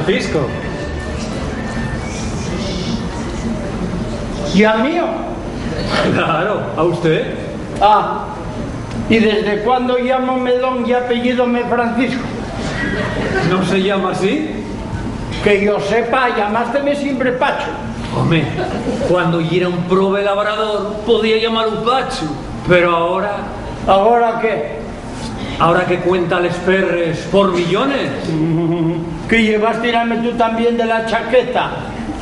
Francisco. ¿Y a mío? Claro, ¿a usted? Ah, ¿y desde cuándo llamo Medón y apellido me Francisco? ¿No se llama así? Que yo sepa, llamásteme siempre Pacho. Hombre, cuando yo era un prove labrador podía llamarlo Pacho, pero ahora... ¿Ahora qué? Ahora que cuenta les perres por millones. ¿Que llevas tirarme tú también de la chaqueta?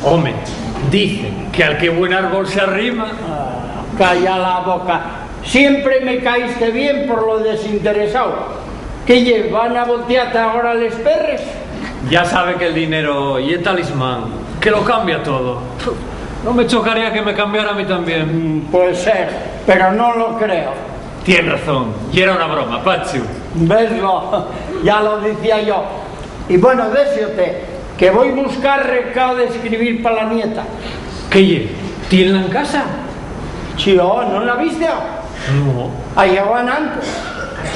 Hombre, dicen que al que buen árbol se arrima... Calla la boca. Siempre me caíste bien por lo desinteresado. ¿Que llevan a voltearte ahora les perres? Ya sabe que el dinero y el talismán, que lo cambia todo. No me chocaría que me cambiara a mí también. Puede ser, pero no lo creo. Tienes razón, y era una broma, Pachu. Veslo, ya lo decía yo. Y bueno, déseote, que voy a buscar recado de escribir para la nieta. ¿Qué? ¿Tienen en casa? Chío, ¿no la viste? No. Allá van antes.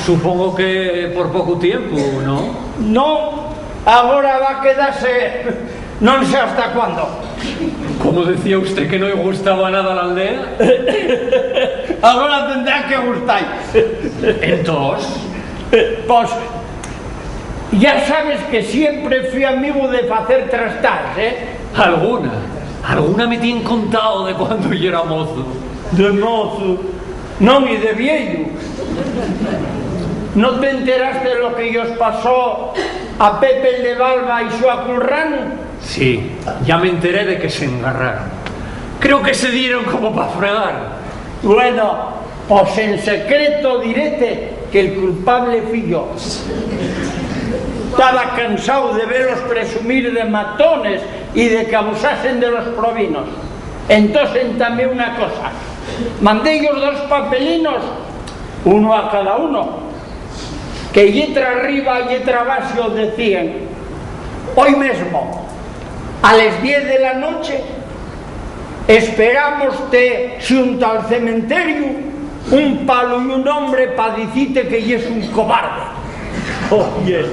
Supongo que por poco tiempo, ¿no? No, ahora va a quedarse, no sé hasta cuándo. ¿Cómo decía usted que no le gustaba nada la aldea? Ahora tendrá que gustar. Entonces, Pues, ya sabes que siempre fui amigo de hacer trastas, ¿eh? Alguna me tienen contado de cuando yo era mozo. De mozo, no, ni de viejo. ¿No te enteraste de lo que ellos pasó a Pepe el de Balba y su Currano? Sí, ya me enteré de que se engarraron. Creo que se dieron como para fregar. Bueno, pues en secreto direte que el culpable fui yo. Estaba cansado de verlos presumir de matones y de que abusasen de los provinos. Entonces entamé una cosa. Mandé ellos 2 papelinos, uno a cada uno, que letra arriba y letra abajo decían: hoy mismo, a las 10 de la noche, esperamos-te junto al cementerio un palo y un hombre para decirte que es un cobarde. Oye,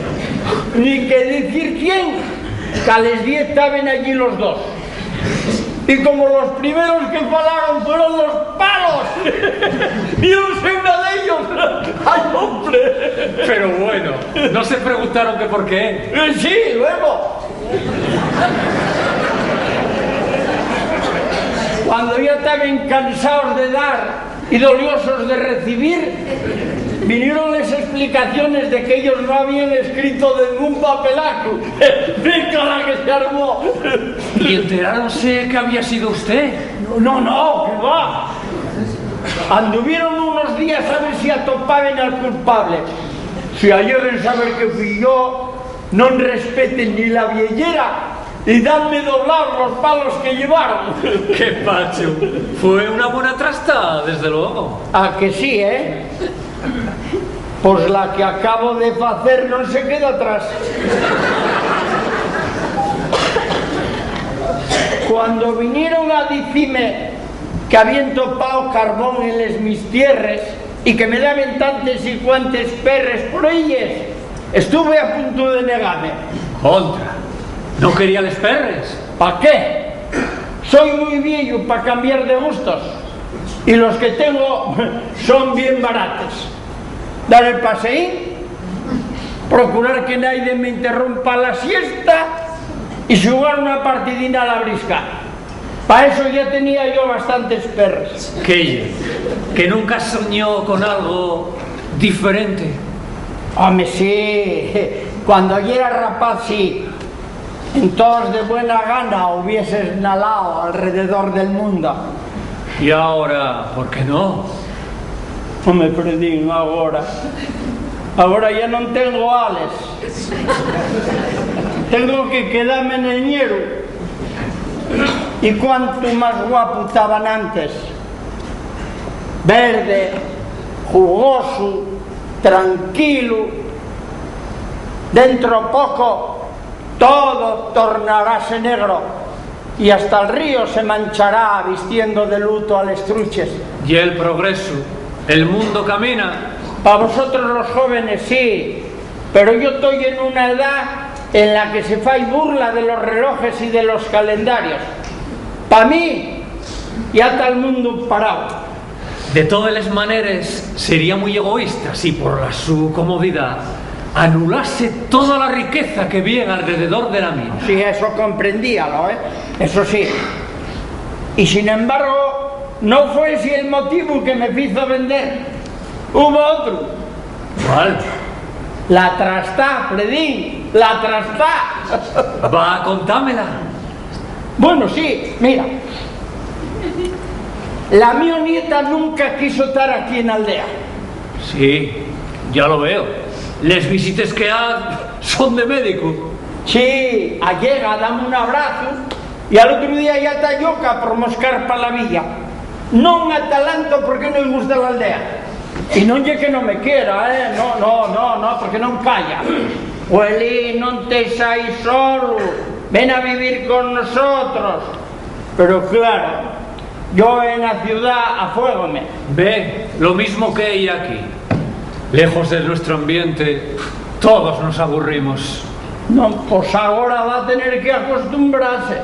ni que decir quién, que a las 10 estaban allí los 2. Y como los primeros que falaron fueron los palos, y yo no soy uno de ellos. ¡Ay, hombre! Pero bueno, ¿no se preguntaron que por qué? Sí, luego. Cuando ya estaban cansados de dar y doliosos de recibir, vinieron las explicaciones de que ellos no habían escrito de ningún papelaco. ¡Venga la que se armó! ¿Y enteráronse que había sido usted? No, que va. Anduvieron unos días a ver si atopaban al culpable. Si ayer saber que fui yo, no respeten ni la viellera y danme doblar los palos que llevaron. ¡Qué pacho! Fue una buena trastada, desde luego. ¿A que sí, eh? Pues la que acabo de hacer no se queda atrás. Cuando vinieron a decirme que habían topado carbón en les mis tierras y que me daban tantos y cuantos perres por ellas, estuve a punto de negarme. Contra. ¿No quería les perres? ¿Para qué? Soy muy viejo para cambiar de gustos y los que tengo son bien baratos. Dar el paseín, procurar que nadie me interrumpa la siesta y jugar una partidina a la brisca. Para eso ya tenía yo bastantes perros. ¿Que nunca soñó con algo diferente? Hombre, sí, cuando yo era rapaz, sí. Entonces de buena gana hubieses nalado alrededor del mundo. ¿Y ahora, por qué no? No me perdí ahora. Ahora ya no tengo ales. Tengo que quedarme en el ñero. Y cuánto más guapo estaban antes. Verde, jugoso, tranquilo. Dentro poco todo tornaráse negro y hasta el río se manchará vistiendo de luto a las truches. Y el progreso, el mundo camina. Para vosotros los jóvenes sí, pero yo estoy en una edad en la que se fai burla de los relojes y de los calendarios. Pa mí, ya está el mundo parado. De todas maneras, sería muy egoísta si por la su comodidad anulase toda la riqueza que viene alrededor de la mina. Sí, eso comprendíalo, eso sí. Y sin embargo, no fue ese el motivo que me hizo vender. Hubo otro. ¿Cuál? La trastá, Fredín, la trastá. Va, contámela. Bueno, sí, mira. La mi nieta nunca quiso estar aquí en Aldea. Sí, ya lo veo. Les visites que son de médico. Sí, allega, dame un abrazo y al otro día ya está yoca por moscar para la villa. Non atalanto porque non gusta la aldea. E non lle que non me quiera, no, porque non calla. Ueli, non te sai solo, ven a vivir con nosotros. Pero claro, yo en la ciudad afuégome. Ve, lo mismo que ella aquí. Lejos de nuestro ambiente, todos nos aburrimos. No, pues ahora va a tener que acostumbrarse.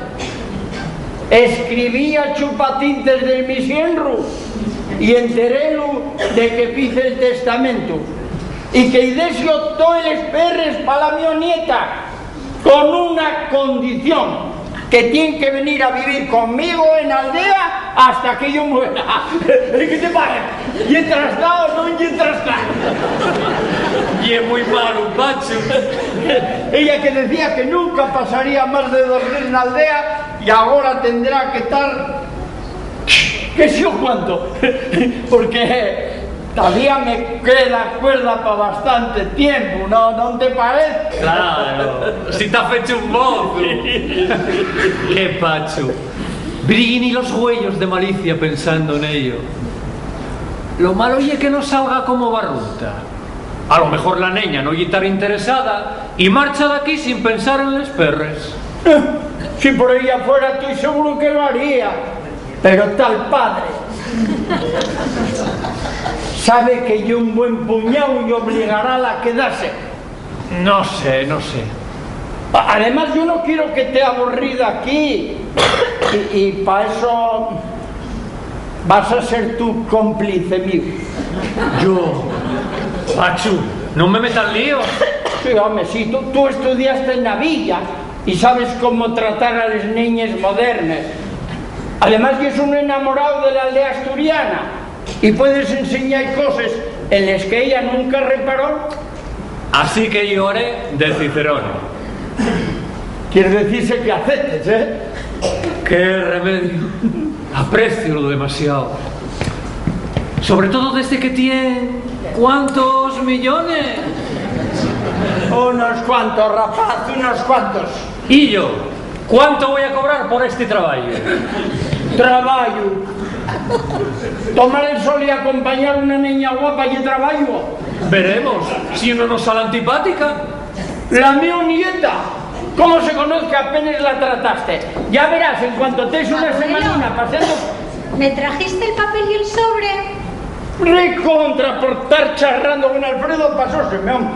Escribía chupatintes del mi sienru y enterélo de que fice el testamento y que idesio todos los perres para la mi nieta con una condición, que tiene que venir a vivir conmigo en Aldea hasta que yo muera. ¿Qué te parece? ¿Y entrastado o no y entrastado? Y es muy malo, Pacho. Ella que decía que nunca pasaría más de 2 días en Aldea y ahora tendrá que estar... ¿Qué sé yo cuánto? Porque todavía me queda cuerda para bastante tiempo, ¿no te parece? Claro, si te has hecho un mozo. Qué Pacho. Brillen y los huellos de malicia pensando en ello. Lo malo es que no salga como barruta. A lo mejor la niña no estar interesada y marcha de aquí sin pensar en los perres. Si por ella fuera, estoy seguro que lo haría. Pero tal padre sabe que yo un buen puñado y obligará a la quedarse. No sé. Además, yo no quiero que esté aburrida aquí. Y para eso vas a ser tu cómplice mío. Yo, Pachu, no me metas líos. Sí, hombre, sí, tú estudiaste en la villa y sabes cómo tratar a las niñas modernas. Además que es un enamorado de la aldea asturiana y puedes enseñar cosas en las que ella nunca reparó. Así que yo haré de Cicerone. Quiere decirse que aceptes, Qué remedio. Aprecio demasiado. Sobre todo desde que tiene... ¿Cuántos millones? Unos cuantos, rapaz, unos cuantos. ¿Y yo? ¿Cuánto voy a cobrar por este trabajo? Trabajo. Tomar el sol y acompañar a una niña guapa y trabajo. Veremos, si uno nos sale antipática. La mi nieta, ¿cómo se conoce? Apenas la trataste. Ya verás, en cuanto te es una semanina pasando... ¿Me trajiste el papel y el sobre? Recontra por estar charrando con Alfredo pasóseme, hombre.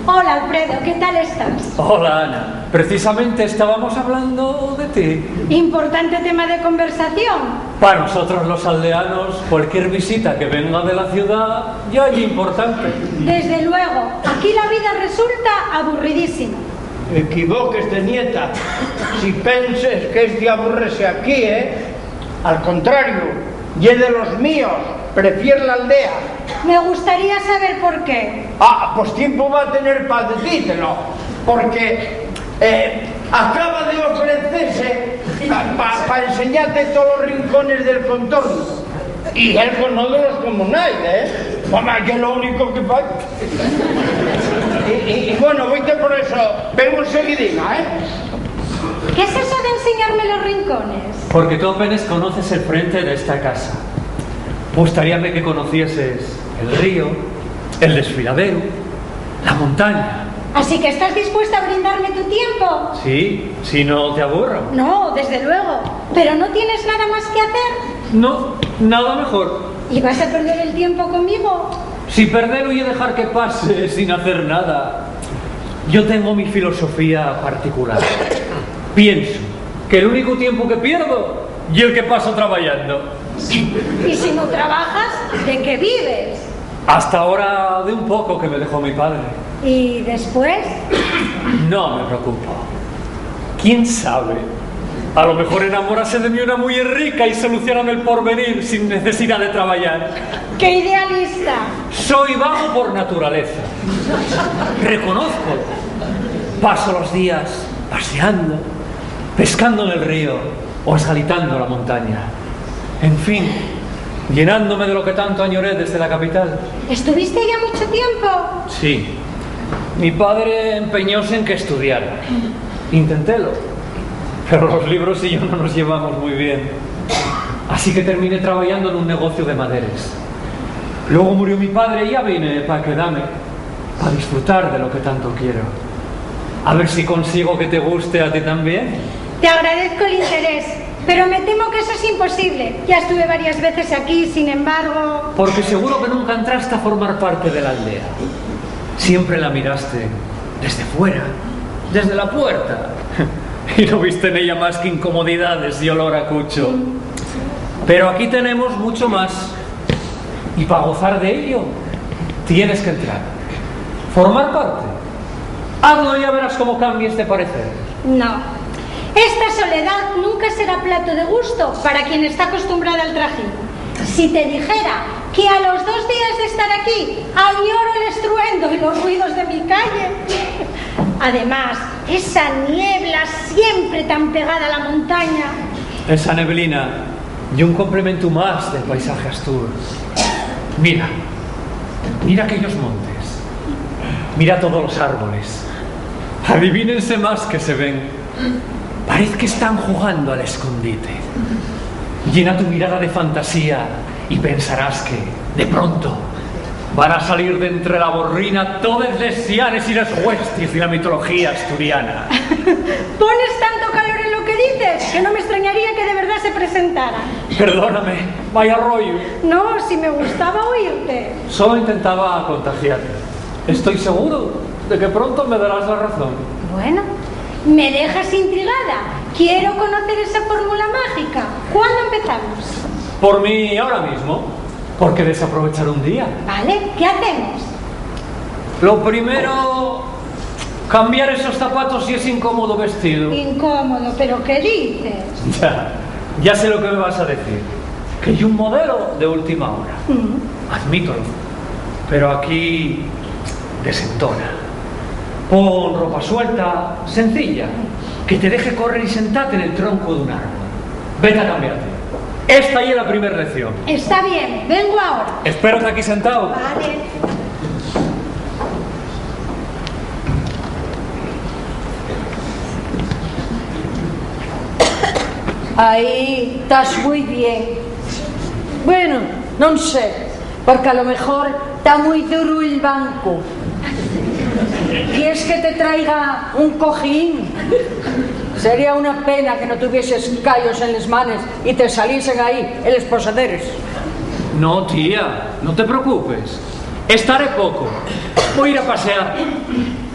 Hola, Alfredo, ¿qué tal estás? Hola, Ana. Precisamente estábamos hablando de ti. Importante tema de conversación. Para nosotros los aldeanos, cualquier visita que venga de la ciudad ya es importante. Desde luego, aquí la vida resulta aburridísima. Equivoques de nieta. Si penses que es de aburrerse aquí, al contrario, y es de los míos. Prefiero la aldea. Me gustaría saber por qué. Pues tiempo va a tener para decírtelo. Porque acaba de ofrecerse para enseñarte todos los rincones del contorno. Y él conoce los comunales, Mamá, que es lo único que falta. Y bueno, voyte por eso. Vengo enseguidina, ¿Qué es eso de enseñarme los rincones? Porque tú apenas conoces el frente de esta casa. Gustaríame que conocieses el río, el desfiladero, la montaña. ¿Así que estás dispuesta a brindarme tu tiempo? Sí, si no te aburro. No, desde luego. ¿Pero no tienes nada más que hacer? No, nada mejor. ¿Y vas a perder el tiempo conmigo? Si perderlo y dejar que pase sin hacer nada, yo tengo mi filosofía particular. Pienso que el único tiempo que pierdo y el que paso trabajando. Y si no trabajas, ¿de qué vives? Hasta ahora de un poco que me dejó mi padre. ¿Y después? No me preocupo. ¿Quién sabe? A lo mejor enamorarse de mí una muy rica y solucionan el porvenir sin necesidad de trabajar. ¡Qué idealista! Soy vago por naturaleza. Reconozco. Paso los días paseando, pescando en el río o escalitando la montaña. En fin, llenándome de lo que tanto añoré desde la capital. ¿Estuviste ya mucho tiempo? Sí. Mi padre empeñóse en que estudiara. Intentélo. Pero los libros y yo no nos llevamos muy bien. Así que terminé trabajando en un negocio de maderas. Luego murió mi padre y ya vine para quedarme, para disfrutar de lo que tanto quiero. A ver si consigo que te guste a ti también. Te agradezco el interés, pero me temo que eso es imposible. Ya estuve varias veces aquí, sin embargo... Porque seguro que nunca entraste a formar parte de la aldea. Siempre la miraste desde fuera, desde la puerta. Y no viste en ella más que incomodidades y olor a cucho. Pero aquí tenemos mucho más. Y para gozar de ello, tienes que entrar. Formar parte. Hazlo y ya verás cómo cambia este parecer. No. Esta soledad nunca será plato de gusto para quien está acostumbrada al trajín. Si te dijera que a los 2 días de estar aquí añoro el estruendo y los ruidos de mi calle. Además, esa niebla siempre tan pegada a la montaña. Esa neblina y un complemento más del paisaje astur. Mira, mira aquellos montes. Mira todos los árboles. Adivínense más que se ven. Parece que están jugando al escondite. Llena tu mirada de fantasía y pensarás que, de pronto, van a salir de entre la borrina todos los sianes y los huestis de la mitología asturiana. Pones tanto calor en lo que dices que no me extrañaría que de verdad se presentara. Perdóname, vaya rollo. No, si me gustaba oírte. Solo intentaba contagiarte. Estoy seguro de que pronto me darás la razón. Bueno, me dejas intrigada. Quiero conocer esa fórmula mágica. ¿Cuándo empezamos? Por mí ahora mismo. ¿Por qué desaprovechar un día? Vale, ¿qué hacemos? Lo primero, cambiar esos zapatos si es incómodo vestido. Incómodo, pero ¿qué dices? Ya sé lo que me vas a decir. Que hay un modelo de última hora. Admítelo. Pero aquí desentona. Pon ropa suelta, sencilla, que te deje correr y sentarte en el tronco de un árbol. Vete a cambiarte. Esta ya es la primera lección. Está bien, vengo ahora. Espérate aquí sentado. Vale. Aí estás moi bien. Bueno, non sei, porque a lo mejor está moi duro el banco. ¿Quieres que te traiga un cojín? Sería una pena que no tuvieses callos en las manos y te saliesen ahí en los posaderes. No, tía, no te preocupes. Estaré poco. Voy a ir a pasear.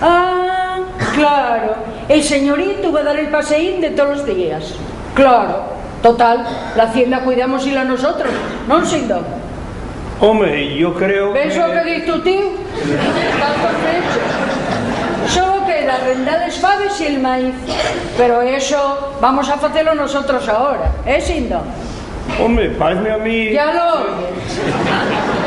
Ah, claro. El señorito va a dar el paseín de todos los días. Claro. Total, la hacienda cuidamos y la nosotros. ¿No, Sindo? Hombre, yo creo que... ¿Ves lo que dices tú, tío? Tanto hecho. Solo queda arrendar las faves y el maíz. Pero eso vamos a hacerlo nosotros ahora. Sindo? Hombre, parece a mí... Ya lo oyes.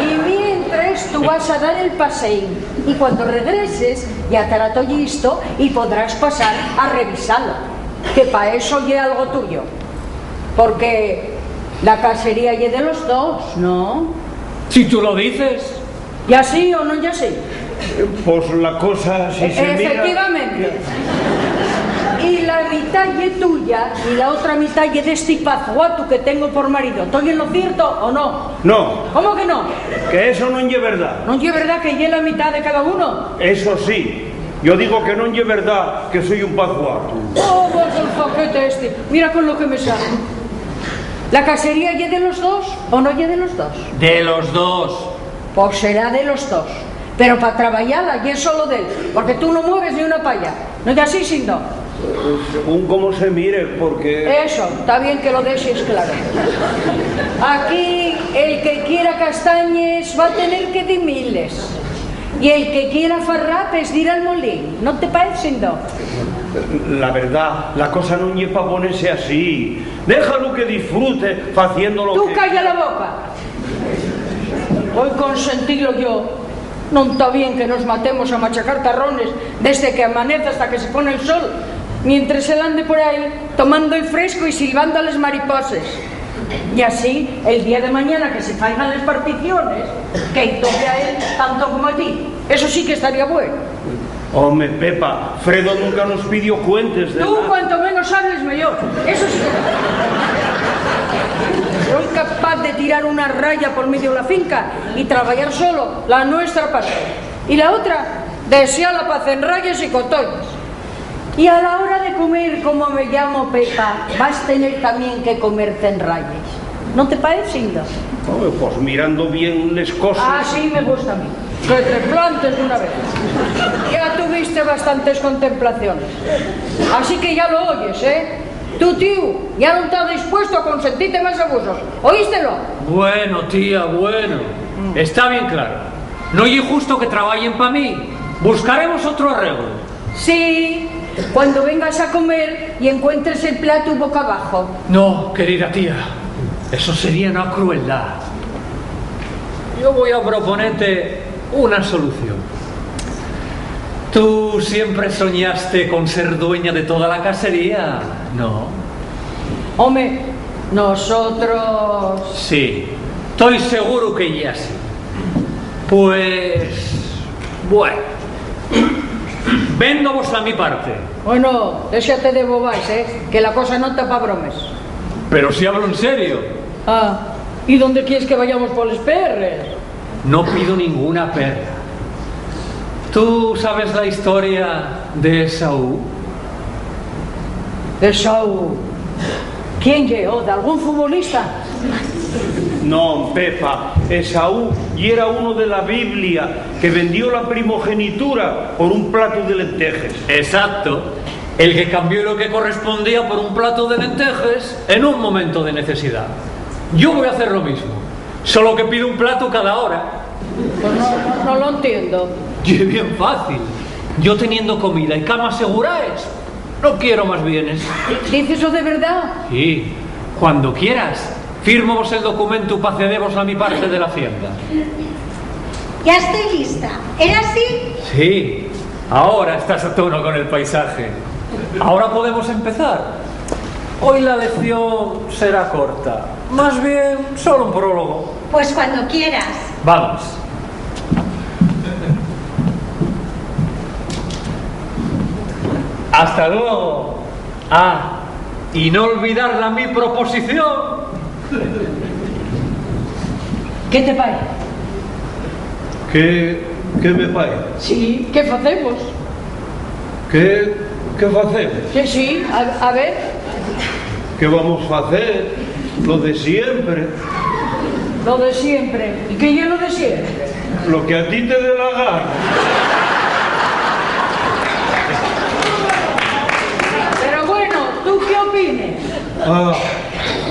Y mientras tú vas a dar el paseín. Y cuando regreses ya estará todo listo y podrás pasar a revisarlo. Que para eso ya algo tuyo. Porque la casería ya de los dos, ¿no? Si tú lo dices. ¿Ya sí o no ya sí? Pues la cosa, si se mira... Efectivamente. Y la mitad es tuya y la otra mitad es de este pazuato que tengo por marido. ¿Estoy en lo cierto o no? No, ¿Cómo que no? que eso no es verdad. ¿No es verdad que es la mitad de cada uno? Eso sí, yo digo que no es verdad que soy un pazuato. Oh, pues el paquete este. Mira con lo que me sale. ¿La casería es de los dos o no es de los dos? De los dos. Pues será de los dos. pero para trabajarla y es solo de él, porque tú no mueves ni una palla. ¿No es así, Sindo? Según cómo se mire, porque... Eso, está bien que lo dejes claro. Aquí el que quiera castañes va a tener que dimiles. Y el que quiera farrapes dirá al molín. ¿No te parece, Sindo? La verdad, la cosa no es para ponerse así. Déjalo que disfrute haciendo lo Tú que... calla la boca. Voy a consentirlo yo. No está bien que nos matemos a machacar tarrones desde que amanece hasta que se pone el sol, mientras él ande por ahí tomando el fresco y silbando a las mariposas. Y así, el día de mañana que se caigan las particiones, que toque a él tanto como a ti. Eso sí que estaría bueno. Hombre, Pepa, Fredo nunca nos pidió cuentes de Tú nada. cuanto menos hables mejor. Eso sí que... Soy capaz de tirar una raya por medio de la finca y trabajar solo la nuestra parte. Y la otra, desea la paz en rayas y cotoñas. Y a la hora de comer, como me llamo Pepa, vas a tener también que comerte en rayas. ¿No te parece, Inda? Hombre, pues mirando bien las cosas... Así me gusta a mí. Que te plantes de una vez. Ya tuviste bastantes contemplaciones. Así que ya lo oyes, ¿eh? Tu tío ya no está dispuesto a consentirte más abusos. ¿Oístelo? Bueno, tía, bueno. Está bien claro. No es justo que trabajen para mí. Buscaremos otro arreglo. Sí, cuando vengas a comer y encuentres el plato boca abajo. No, querida tía. Eso sería una crueldad. Yo voy a proponerte una solución. ¿Tú siempre soñaste con ser dueña de toda la casería? ¿No? Hombre, nosotros... Sí, estoy seguro que ya sí. Pues... bueno. Véndovos a mi parte. Bueno, déjate de bobáis, que la cosa no está para bromes. Pero si hablo en serio. Ah, ¿y dónde quieres que vayamos por los perres? No pido ninguna perra. ¿Tú sabes la historia de Esaú? Esaú. ¿Quién llegó? ¿De algún futbolista? No, Pepa, Esaú y era uno de la Biblia que vendió la primogenitura por un plato de lentejas. Exacto. El que cambió lo que correspondía por un plato de lentejas en un momento de necesidad. Yo voy a hacer lo mismo. Solo que pido un plato cada hora. Pues no lo entiendo. Y es bien fácil. Yo teniendo comida y cama seguras, no quiero más bienes. ¿Dices eso de verdad? Sí, cuando quieras, firmamos el documento para cedemos a mi parte de la hacienda. Ya estoy lista. ¿Era así? Sí, ahora estás a tono con el paisaje. Ahora podemos empezar. Hoy la lección será corta. Más bien, solo un prólogo. Pues cuando quieras. Vamos. Hasta luego. Ah, y no olvidar mi proposición. ¿Qué te parece? ¿Qué me parece? Sí, ¿qué hacemos? ¿Qué hacemos? Que sí, a ver. ¿Qué vamos a hacer? Lo de siempre. Lo de siempre. ¿Y qué es lo de siempre? Lo que a ti te dé la gana. Pero bueno, ¿tú qué opines? Ah,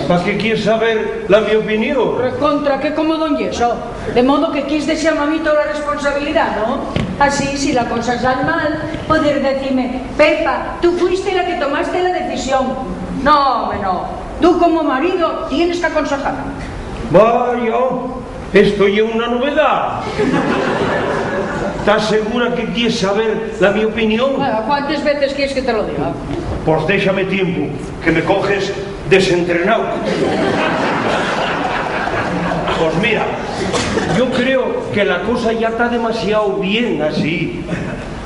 ¿para qué quieres saber mi opinión? Recontra, qué cómodo en eso. De modo que quieres desearme a mí toda la responsabilidad, ¿no? Así, si la cosa sale mal, poder decirme, Pepa, tú fuiste la que tomaste la decisión. No, hombre, no. Tú como marido tienes que aconsejarme. Vaya, esto ya es una novedad. ¿Estás segura que quieres saber mi opinión? Bueno, ¿cuántas veces quieres que te lo diga? Pues déjame tiempo, que me coges desentrenado. Pues mira, yo creo que la cosa ya está demasiado bien así.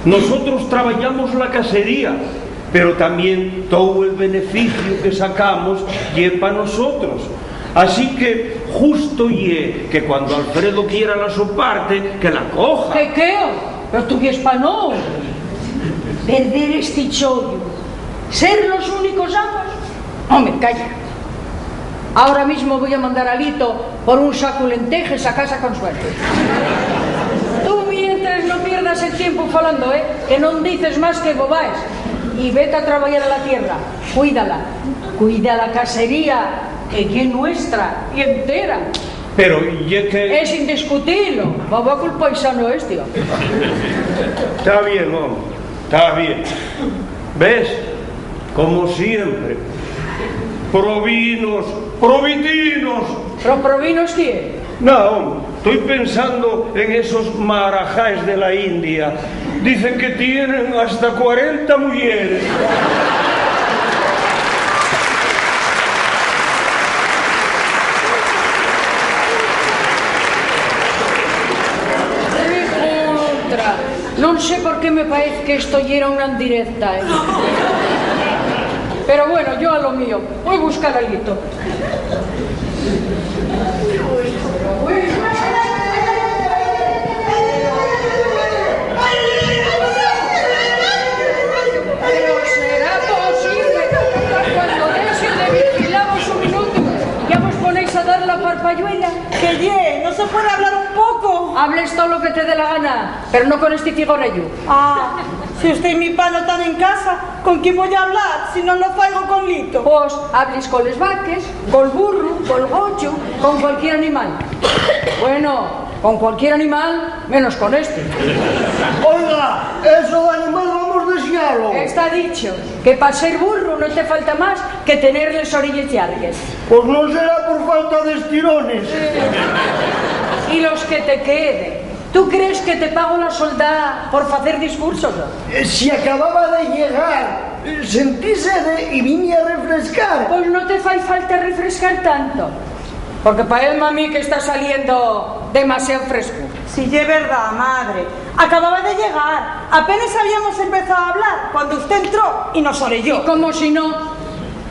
Nosotros trabajamos la casería, pero también todo el beneficio que sacamos es para nosotros. Así que justo ye que cuando Alfredo quiera la su parte, que la coja. ¿Qué? Pero tú quieres para no. Perder este chollo. Ser los únicos amos. Hombre, calla. Ahora mismo voy a mandar a Lito por un saco de lentejas a casa con suerte. Tú mientras pierdas el tiempo falando, que non dices máis que bobaes. Y vete a traballar a la tierra, cuídala, cuida la casería, que é nuestra y entera. Pero, y es que... Es indiscutible, va con el paisano este. Está bien, hombre, está bien. ¿Ves? Como siempre. Provinos, provitinos. ¿Pero provinos qué? No, hombre, estoy pensando en esos marajáes de la India. Dicen que tienen hasta 40 mujeres. Non sé por qué me parece que esto ya era una indirecta, Pero bueno, yo a lo mío. Voy a buscar algo. Pero será posible. Cuando dejen de vigilamos un minuto, ya vos ponéis a dar la parpalluela. Que ye, ¿no se puede hablar un poco? Hables todo lo que te dé la gana, pero no con este figorello. Ah, si usted y mi pa no están en casa, ¿con quién voy a hablar si no lo faigo con Lito? Vos hables con les vaques, con burro, con gocho, con cualquier animal. Bueno, con cualquier animal, menos con este. Oiga, eso de animal vamos desearlo. Está dicho que para ser burro no te falta más que tener las orillas largas. Pues no será por falta de estirones. Y los que te queden. ¿Tú crees que te pago la soldada por hacer discursos? Si acababa de llegar, sentí sed y vine a refrescar. Pues no te fai falta refrescar tanto. Porque para él, mami, que está saliendo demasiado fresco. Si ye verdad, madre. Acababa de llegar. Apenas habíamos empezado a hablar cuando usted entró y nos orelló. Y como si no.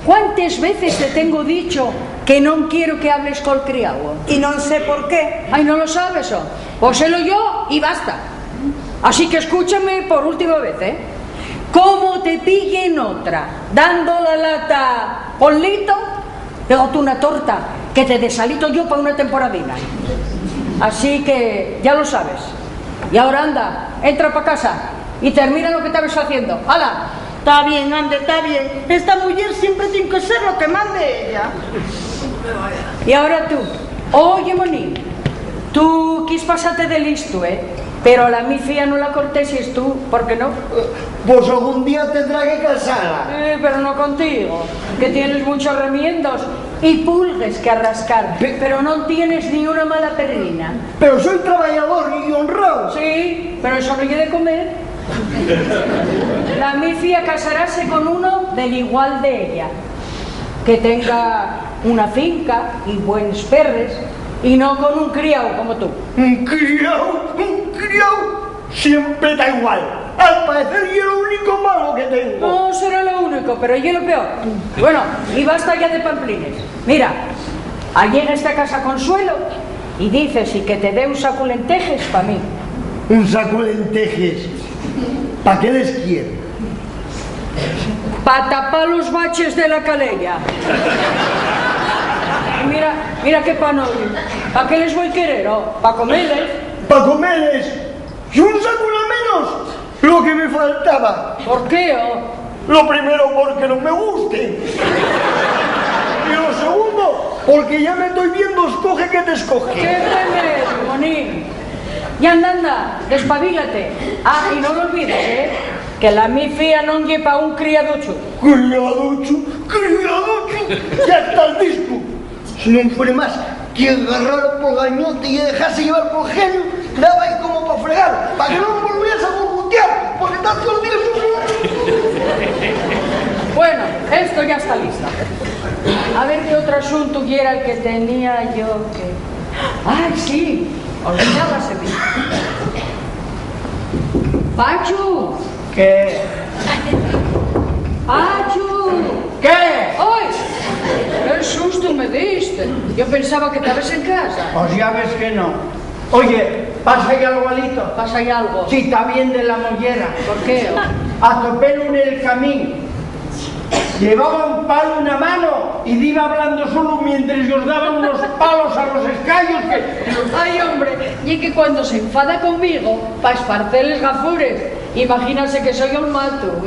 ¿Cuántas veces te tengo dicho que no quiero que hables con el criado? Y no sé por qué. Ay, ¿no lo sabes? Pues sélo yo y basta. Así que escúchame por última vez, Como te pillen otra, dando la lata con Lito, pégate una torta que te desalito yo para una temporadina. Así que ya lo sabes. Y ahora anda, entra para casa y termina lo que estabas haciendo. ¡Hala! Está bien, ande, está bien. Esta mujer siempre tiene que ser lo que mande ella. Y ahora tú, oye, Moni, tú quis pasarte de listo, pero a la mi fía no la corteses tú, ¿por qué no? Pues algún día tendrá que casarla. Pero no contigo, que tienes muchos remiendos y pulgues que arrascar, pero no tienes ni una mala perrina. Pero soy trabajador y honrado. Sí, pero eso no hay de comer. La mi fía casarase con uno del igual de ella, que tenga una finca y buenos perres, y no con un criado como tú. ¿Un criado? Siempre da igual. Al parecer yo lo único malo que tengo. No será lo único, pero yo lo peor. Bueno, y basta ya de pamplines. Mira, allí en esta casa Consuelo, y dices y que te dé un saco de lentejas para mí. ¿Un saco de lentejas? ¿Para qué les quiero? Para tapar los baches de la calella. Mira qué panollo. ¿Para qué les voy a querer? ¿Para comerles? ¿Para comerles? ¿Y un saco menos? Lo que me faltaba. ¿Por qué? Lo primero, porque no me guste. Y lo segundo, porque ya me estoy viendo, escoge que te escoge. ¡Qué remedio, Monín! Y anda, despabilate. Ah, y no lo olvides, que la mi fía non lle pa un criaducho. Criaducho, ya está el disco. Si no fuere más que agarrarlo por gañote y dejarse llevar por genio, daba ahí como para fregar, para que no me volvieras a burbutear, porque estás todo el día Bueno, esto ya está listo. A ver qué otro asunto era el que tenía yo que... ¡Ay, sí! Olvidábase de mí. ¡Pachu! ¿Qué? ¡Pachu! ¿Qué? ¡Ay! ¡Qué susto me diste! Yo pensaba que estabas en casa. Pues ya ves que no. Oye, ¿pasa ahí algo, Alito? ¿Pasa ahí algo? Sí, está bien de la mollera. ¿Por qué? Atopélo en el camino. Llevaba un palo en una mano y iba hablando solo mientras os daban unos palos a los escayos que... Ay, hombre, y que cuando se enfada conmigo, pa' esparcerles gafures, imagínase que soy un mato.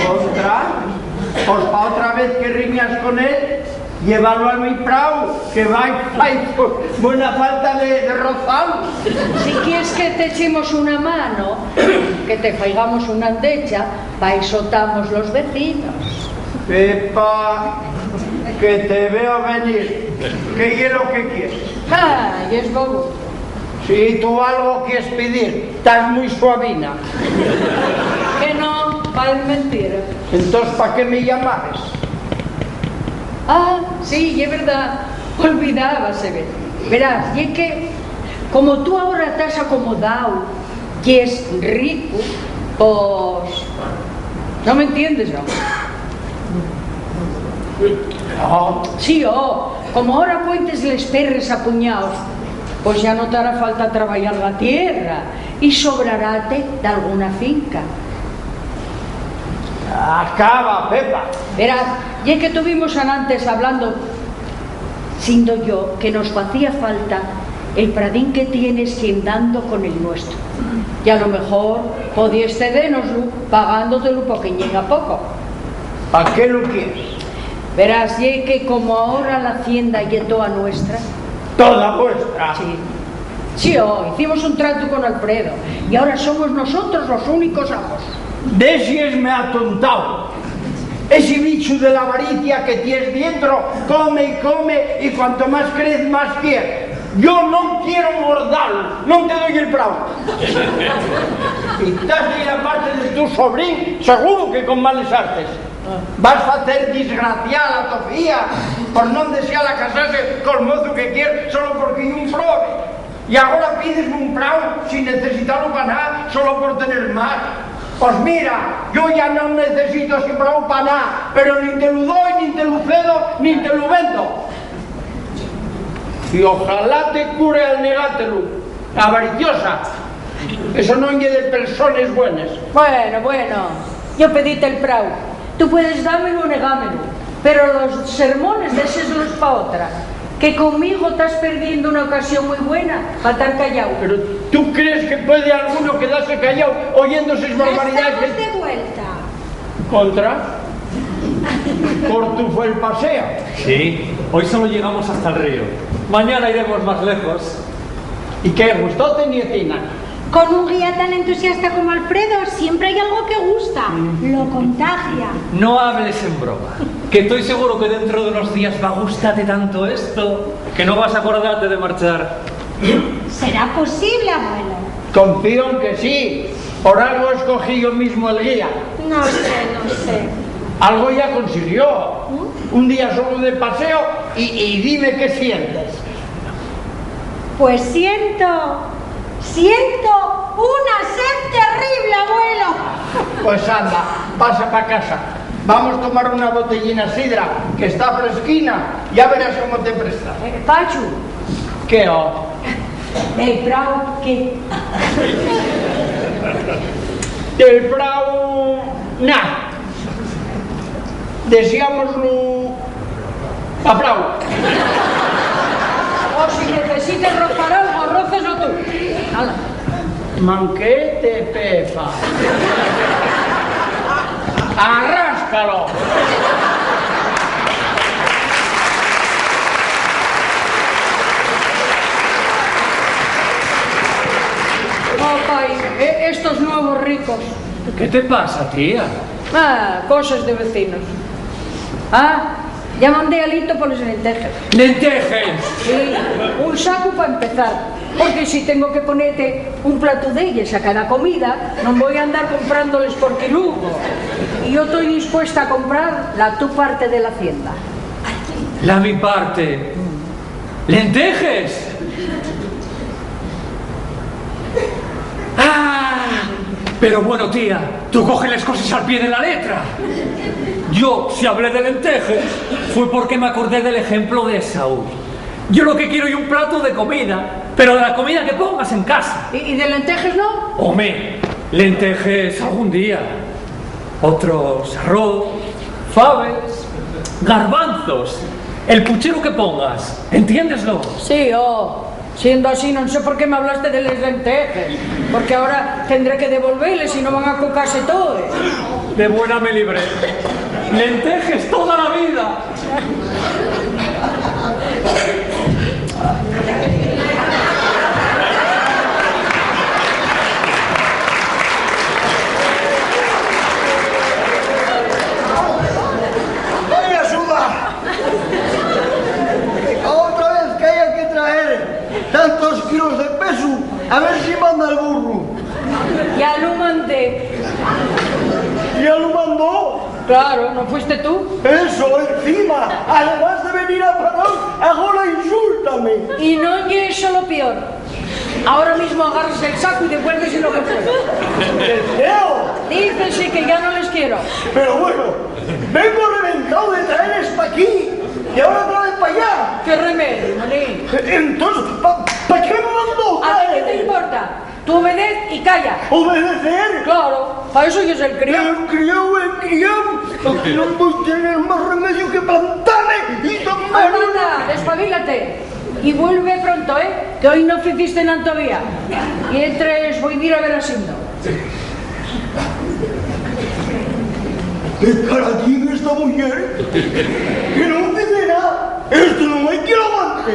Contra, pues pa' otra vez que riñas con él, llévalo a mi prau, que va y buena falta de rozal. Si quieres que te echemos una mano, que te faigamos una andecha, pa' eso estamos los vecinos. Pepa, que te veo venir. ¿Qué es lo que quieres? Ay, es bobo. Si tú algo quieres pedir, estás muy suavina. Que no, es mentira. Entonces, ¿para qué me llamares? Ah, sí, es verdad. Olvidábase, ve. Verás, y es que, como tú ahora estás acomodado y es rico, pues... ¿No me entiendes, no? No. Sí, como ahora puentes les perres a puñados, pues ya no te hará falta trabajar la tierra y sobrarate de alguna finca. Acaba, Pepa. Verás, y es que tuvimos antes hablando, siendo yo, que nos hacía falta el pradín que tienes dando con el nuestro. Y a lo mejor podías cedérnoslo pagándotelo poquillín a poco. ¿Para qué lo quieres? Verás, y es que como ahora la hacienda ya es toda nuestra. Toda vuestra. Sí. Sí, hicimos un trato con Alfredo y ahora somos nosotros los únicos amos. Desies me ha atontado. Ese bicho de la avaricia que tienes dentro come y cuanto más crece más quiere. Yo no quiero mordarlo, no te doy el bravo. Y estás en la parte de tu sobrín, seguro que con males artes. Vas a hacer desgraciar a tu fía por no desear a casarse con el mozo que quiere solo porque hay un prove. Y ahora pides un bravo sin necesitarlo para nada, solo por tener más. Pues mira, yo ya no necesito ese bravo para nada, pero ni te lo doy, ni te lo cedo, ni te lo vendo. Y ojalá te cure al negátelo, avariciosa. Eso no es de personas buenas. Bueno, yo pedíte el prau. Tú puedes dármelo o negámelo, pero los sermones déselos para otra. Que conmigo estás perdiendo una ocasión muy buena para estar callado. Pero ¿tú crees que puede alguno quedarse callado oyendo esas barbaridades? Estamos de vuelta. ¿Contra? ¿Corto fue el paseo? Sí, hoy solo llegamos hasta el río. Mañana iremos más lejos. ¿Y qué gustó, nietina? Con un guía tan entusiasta como Alfredo siempre hay algo que gusta. Lo contagia. No hables en broma, que estoy seguro que dentro de unos días va a gustarte tanto esto que no vas a acordarte de marchar. ¿Será posible, abuelo? Confío en que sí. Por algo escogí yo mismo el guía. No sé. Algo ya consiguió. Un día solo de paseo y dime qué sientes. Pues siento una sed terrible, abuelo. Pues anda, pasa para casa. Vamos a tomar una botellina de sidra, que está fresquina. Ya verás cómo te presta. Pachu, ¿Qué? el prau, ¿qué? Del bravo, nada. Deseámoslo a bravo. O si necesitas rozar algo, róceslo tú. Hala. Manquete, Pepa. Arráscalo. Estos nuevos ricos. ¿Qué te pasa, tía? Cosas de vecinos. Ya mandé alito por los lentejas. ¡Lentejes! Sí, un saco para empezar. Porque si tengo que ponerte un plato de ellas a cada comida, no voy a andar comprándoles por kilugo. Y yo estoy dispuesta a comprar la tu parte de la hacienda. La mi parte. ¡Lentejes! Pero bueno, tía, tú coges las cosas al pie de la letra. Yo, si hablé de lentejes, fue porque me acordé del ejemplo de Esaú. Yo lo que quiero es un plato de comida, pero de la comida que pongas en casa. ¿Y de lentejes no? Hombre, lentejes algún día. Otros arroz, faves, garbanzos, el puchero que pongas, entiéndeslo. Sí, siendo así, no sé por qué me hablaste de las lentejas, porque ahora tendré que devolverles y no van a cocarse todo. De buena me libré. Lentejes toda la vida. ¡Ay, ayuda! Otra vez que haya que traer tantos kilos de peso, a ver si manda el burro. Ya lo mandé. ¿Ya lo mandó? Claro, ¿no fuiste tú? Eso, encima, además de venir a parar, ahora insúltame. Y no y eso lo peor. Ahora mismo agarras el saco y devuelves lo que fuera. ¡Leo! Dicen que ya no les quiero. Pero bueno, vengo reventado de traerles para aquí y ahora otra vez para allá. ¿Qué remedio, Molín? Entonces, ¿para qué me mandó? ¿A ti qué te importa? Tú obedez y calla. ¿Obedecer? Claro, para eso yo soy el criado. El criado. Aquí no voy a tener más remedio que plantarme y tomar Anda, despabilate. Y vuelve pronto, que hoy no hiciste nada todavía. Y entres, voy a ir a ver a Sindo. ¿Qué cara tiene esta mujer? Que no dice nada. Esto no hay que lo aguante.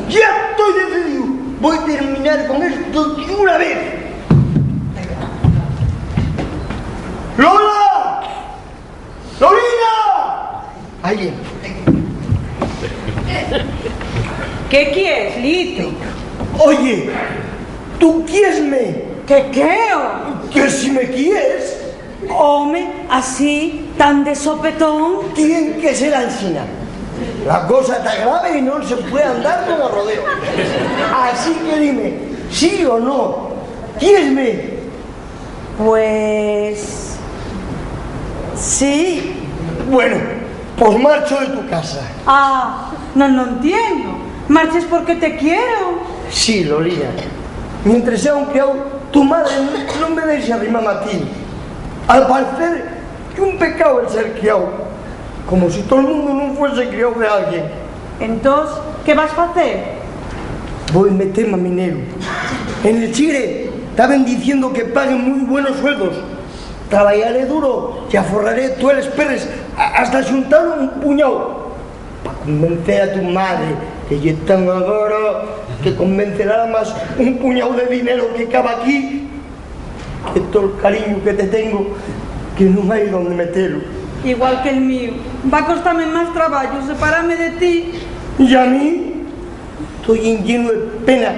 Ya estoy decidido. Voy a terminar con esto de una vez. ¡Lola! ¡Lolina! Alguien. ¿Qué quieres, Lito? Oye, ¿tú quieresme? ¿Qué? Que si me quieres, Home, así, tan de sopetón. tiene que ser ansina. La cosa está grave y no se puede andar con el rodeo. Así que dime, ¿sí o no? ¿Quieresme? Pues... sí. Bueno, pues marcho de tu casa. Ah, no entiendo. Marches porque te quiero. Sí, Lolina. Mientras sea un criado, tu madre no me deje arrimar a ti. Al parecer, que un pecado el ser criado. Como si todo el mundo no fuese criado de alguien. Entonces, ¿qué vas a hacer? Voy a meterme a minero. En el Chile estaban diciendo que paguen muy buenos sueldos. Trabajaré duro y aforraré todos los perres hasta juntar un puñado. Para convencer a tu madre que yo tan agora que convencerá más un puñado de dinero que cabe aquí que todo el cariño que te tengo que no hay donde meterlo. Igual que el mío. Va a costarme más trabajo separarme de ti. Y a mí estoy lleno de pena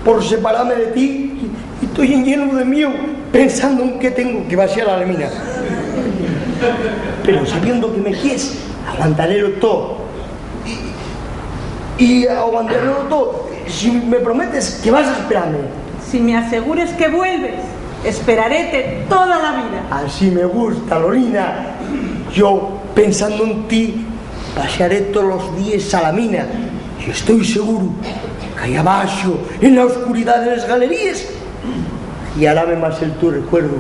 por separarme de ti y estoy lleno de miedo pensando en que tengo que vaciar a la mina. Pero sabiendo que me quieres, aguantaré todo. Y aguantaré todo si me prometes que vas a esperarme. Si me asegures que vuelves, esperaré toda la vida. Así me gusta, Lolina. Yo, pensando en ti, pasearé todos los días a la mina. Y estoy seguro que allá abajo, en la oscuridad de las galerías, y hará más el tu recuerdo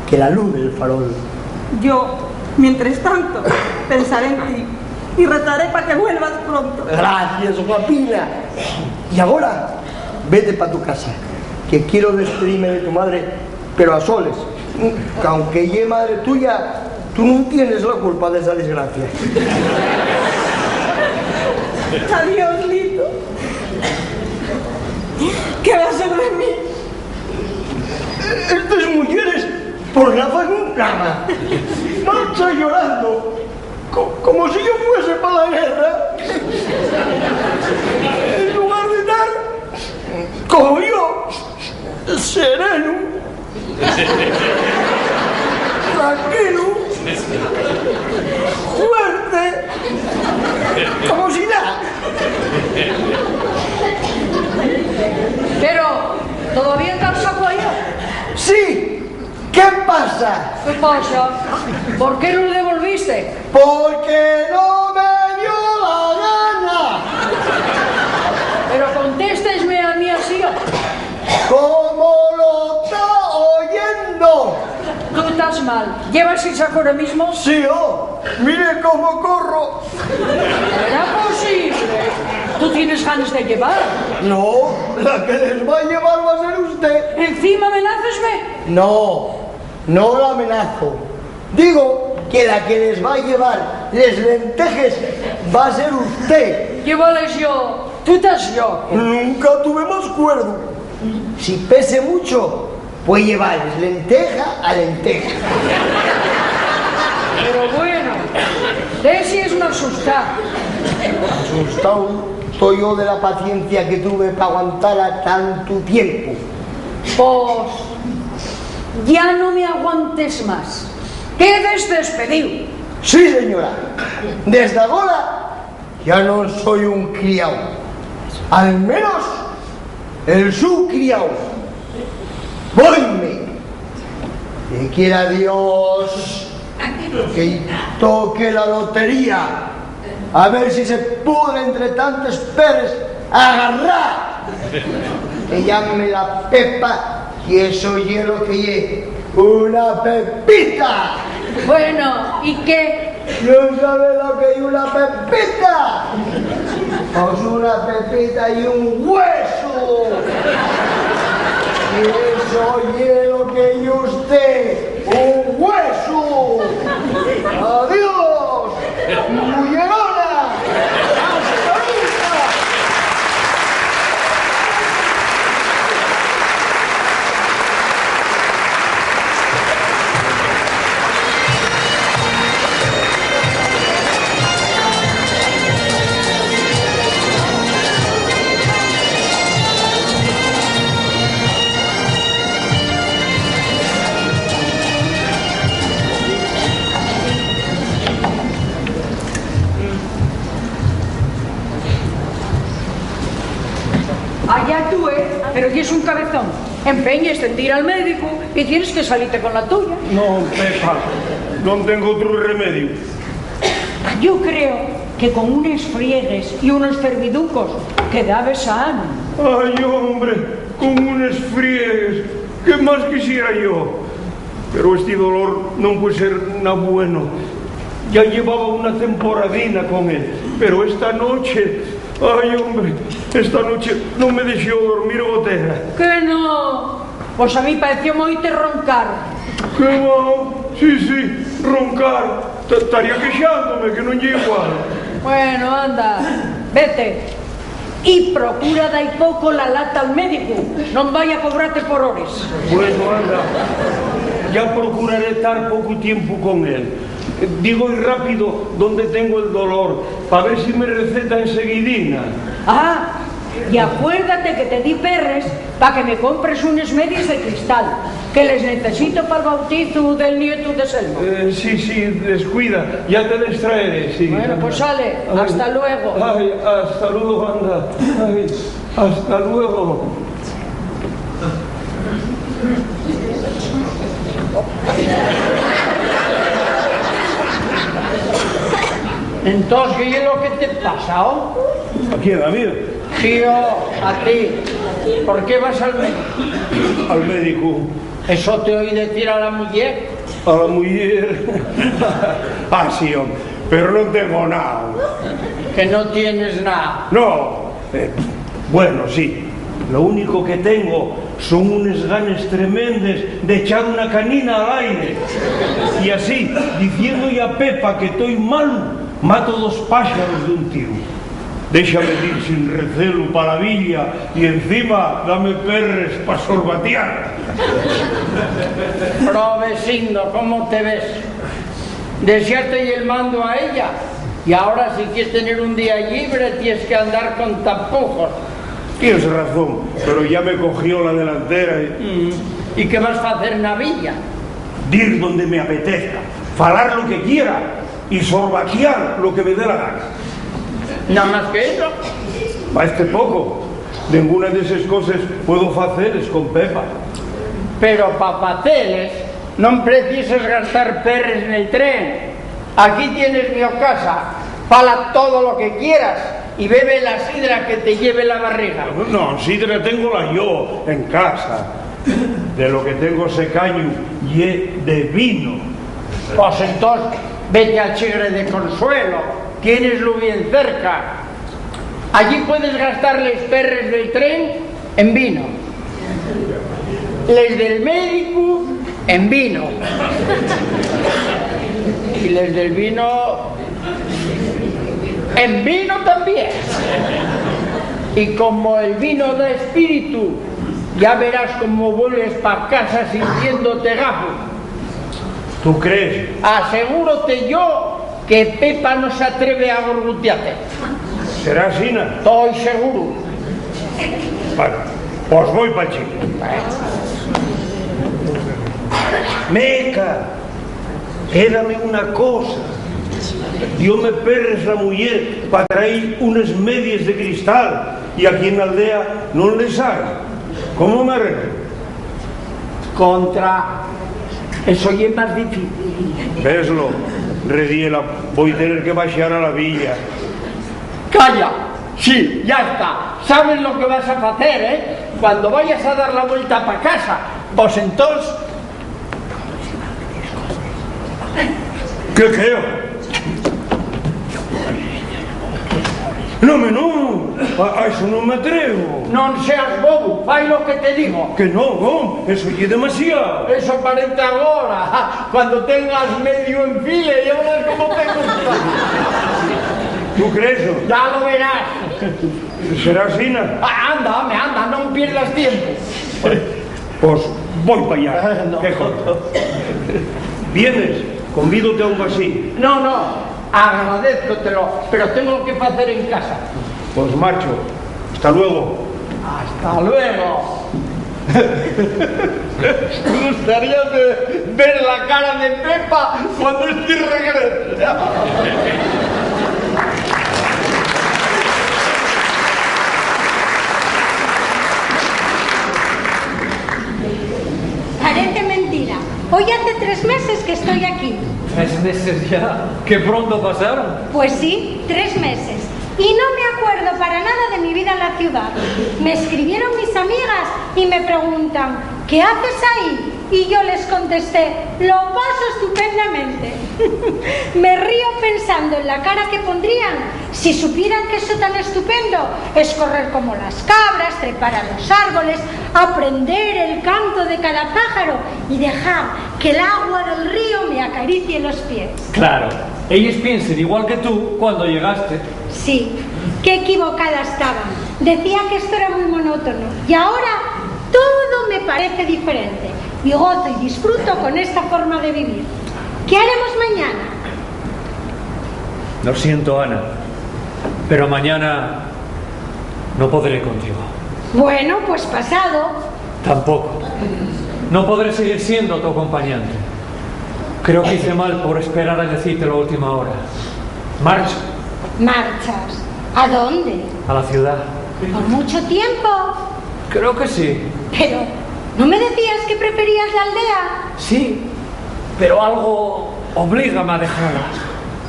que la luz del farol. Yo, mientras tanto, pensaré en ti y rezaré para que vuelvas pronto. Gracias, guapina. Y ahora, vete para tu casa, que quiero despedirme de tu madre, pero a soles. Que aunque ella es madre tuya, tú no tienes la culpa de esa desgracia. Adiós, Lito. ¿Qué va a ser de mí? Estas mujeres, por nada en un cama, marchan llorando, como si yo fuese para la guerra. En lugar de estar, como yo, sereno, tranquilo, fuerte, como si nada. Pero, ¿todavía estás saco ahí? Sí, ¿qué pasa? ¿Qué pasa? ¿Por qué no lo devolviste? Porque no me dio la gana. Pero contéstesme a mí así. ¿Cómo lo está oyendo? Tú estás mal. ¿Llevas el saco ahora mismo? Sí, mire cómo corro. ¿Era posible? ¿Tú tienes ganas de llevar? No, la que les va a llevar va a ser usted. ¿Encima amenazasme? No, no la amenazo. Digo que la que les va a llevar les lentejes va a ser usted. Llévales yo. Tú estás yo. Nunca tuve más cuerdo. Si pese mucho, puede llevarles lenteja a lenteja. Pero bueno, Desi es una asustada. Asustado estoy yo de la paciencia que tuve para aguantar a tanto tiempo. Pues ya no me aguantes más. Quedes despedido. Sí, señora. Desde ahora ya no soy un criado. Al menos el su criado. Voyme. Que quiera Dios que toque la lotería. A ver si se puede entre tantos perres agarrar. Que llame la Pepa, que eso es lo que es una pepita. Bueno, ¿y qué? ¿No sabe lo que es una pepita? Pues una pepita y un hueso. Y eso es lo que es usted, un hueso. Adiós, mullerona. Hasta nunca. Allá tú, pero tienes un cabezón. Empeñes en ir al médico y tienes que salirte con la tuya. No, Pepa, no tengo otro remedio. Yo creo que con unos friegues y unos ferviducos quedabas sano. Ay, hombre, con unos friegues, ¿qué más quisiera yo? Pero este dolor no puede ser nada bueno. Ya llevaba una temporadina con él, pero esta noche, ay, hombre, esta noche no me dejó dormir gotera. Que no? Pues a mí pareció oírte roncar. ¿Qué va? Sí, roncar. Estaría queixándome, que no llego igual. Bueno, anda, vete. Y procura dar poco la lata al médico. No vaya a cobrarte por horas. Bueno, anda. Ya procuraré estar poco tiempo con él. Digo y rápido dónde tengo el dolor, para ver si me receta enseguidina. Ah, y acuérdate que te di perres para que me compres unas medias de cristal, que les necesito para el bautizo del nieto de Selma. Sí, descuida, ya te les traeré, sí. Bueno, pues sale, hasta luego. Ay, hasta luego, anda. Ay, hasta luego. Entonces, ¿qué es lo que te pasa, oh? ¿A quién, a mí? Sí, a ti. ¿Por qué vas al médico? Al médico. ¿Eso te oí decir a la mujer? A la mujer. Ah, sí, hombre, pero no tengo nada. Que no tienes nada. No, bueno, sí. Lo único que tengo son unas ganas tremendas de echar una canina al aire. Y así, diciendo a Pepa que estoy malo, mato 2 pájaros de un tiro. Déjame ir sin recelo para la villa y encima dame perres para sorbatear. Provecindo, ¿cómo te ves? Desearte y el mando a ella. Y ahora si quieres tener un día libre tienes que andar con tapujos. Tienes razón, pero ya me cogió la delantera ¿Y qué vas a hacer en la villa? dir donde me apetezca, falar lo que quiera y sorbaquear lo que me dé la gana. Nada más que eso. Va este poco. Ninguna de esas cosas puedo hacerles con Pepa. Pero papateles, no precises gastar perres en el tren. Aquí tienes mi casa, fala todo lo que quieras y bebe la sidra que te lleve la barriga. No, sidra tengo la yo en casa. de lo que tengo ese caño y de vino. Pues entonces, vete al Chigre de Consuelo, tieneslo bien cerca. Allí puedes gastar les perres del tren en vino, les del médico en vino, y les del vino en vino también. Y como el vino da espíritu, ya verás cómo vuelves para casa sintiéndote gafo. ¿Tú crees? Asegúrote yo que Pepa no se atreve a gorgutearte. ¿Será así, no? Estoy seguro. Vale, pues voy para el Chile. Meca, quédame una cosa. Yo me perres la mujer para traer unas medias de cristal y aquí en la aldea no les hay. ¿Cómo me arreglo? Contra... Eso ya es más difícil. Veslo, Rediela, voy a tener que bajar a la villa. ¡Calla! Sí, ya está. ¿Sabes lo que vas a hacer, eh? Cuando vayas a dar la vuelta para casa, pues entonces... ¿Qué qué? No, a eso no me atrevo. No seas bobo, fai lo que te digo. Que no, eso es demasiado. Eso parece ahora, cuando tengas medio en file y verás cómo te gusta. ¿Tú crees eso? Ya lo verás. ¿Será así, no? Anda, no pierdas tiempo. Pues voy para allá. No. ¿Qué joder? ¿Vienes? Convídote a un así. No, agradezcotelo, pero tengo que hacer en casa. Pues marcho. Hasta luego. Hasta luego. Me gustaría ver la cara de Pepa cuando este regrese. Parece mentira. Hoy hace 3 meses que estoy aquí. 3 meses ya. ¡Qué pronto pasaron! Pues sí, 3 meses. Y no me acuerdo para nada de mi vida en la ciudad. Me escribieron mis amigas y me preguntan, ¿qué haces ahí? Y yo les contesté, lo paso estupendamente. Me río pensando en la cara que pondrían si supieran que eso tan estupendo es correr como las cabras, trepar a los árboles, aprender el canto de cada pájaro y dejar que el agua del río me acaricie los pies. Claro, ellos piensan igual que tú cuando llegaste. Sí, qué equivocada estaba. Decía que esto era muy monótono y ahora todo me parece diferente y gozo y disfruto con esta forma de vivir. ¿Qué haremos mañana? Lo siento, Ana, pero mañana no podré contigo. Bueno, pues pasado. Tampoco. No podré seguir siendo tu acompañante. Creo que hice mal por esperar a decirte la última hora. Marcho. ¿Marchas? ¿A dónde? A la ciudad. ¿Por mucho tiempo? Creo que sí. Pero, ¿no me decías que preferías la aldea? Sí, pero algo oblígame a dejarla.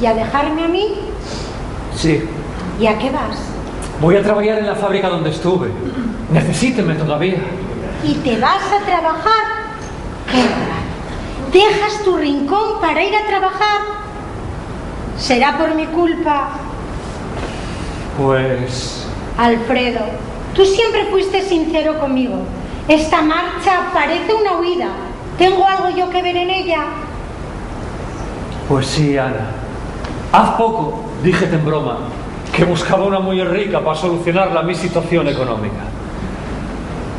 ¿Y a dejarme a mí? Sí. ¿Y a qué vas? Voy a trabajar en la fábrica donde estuve. Necesíteme todavía. ¿Y te vas a trabajar? ¡Qué raro! ¿Dejas tu rincón para ir a trabajar? ¿Será por mi culpa? Pues... Alfredo, tú siempre fuiste sincero conmigo. Esta marcha parece una huida. ¿Tengo algo yo que ver en ella? Pues sí, Ana. Haz poco, díjete en broma, que buscaba una mujer rica para solucionar mi situación económica.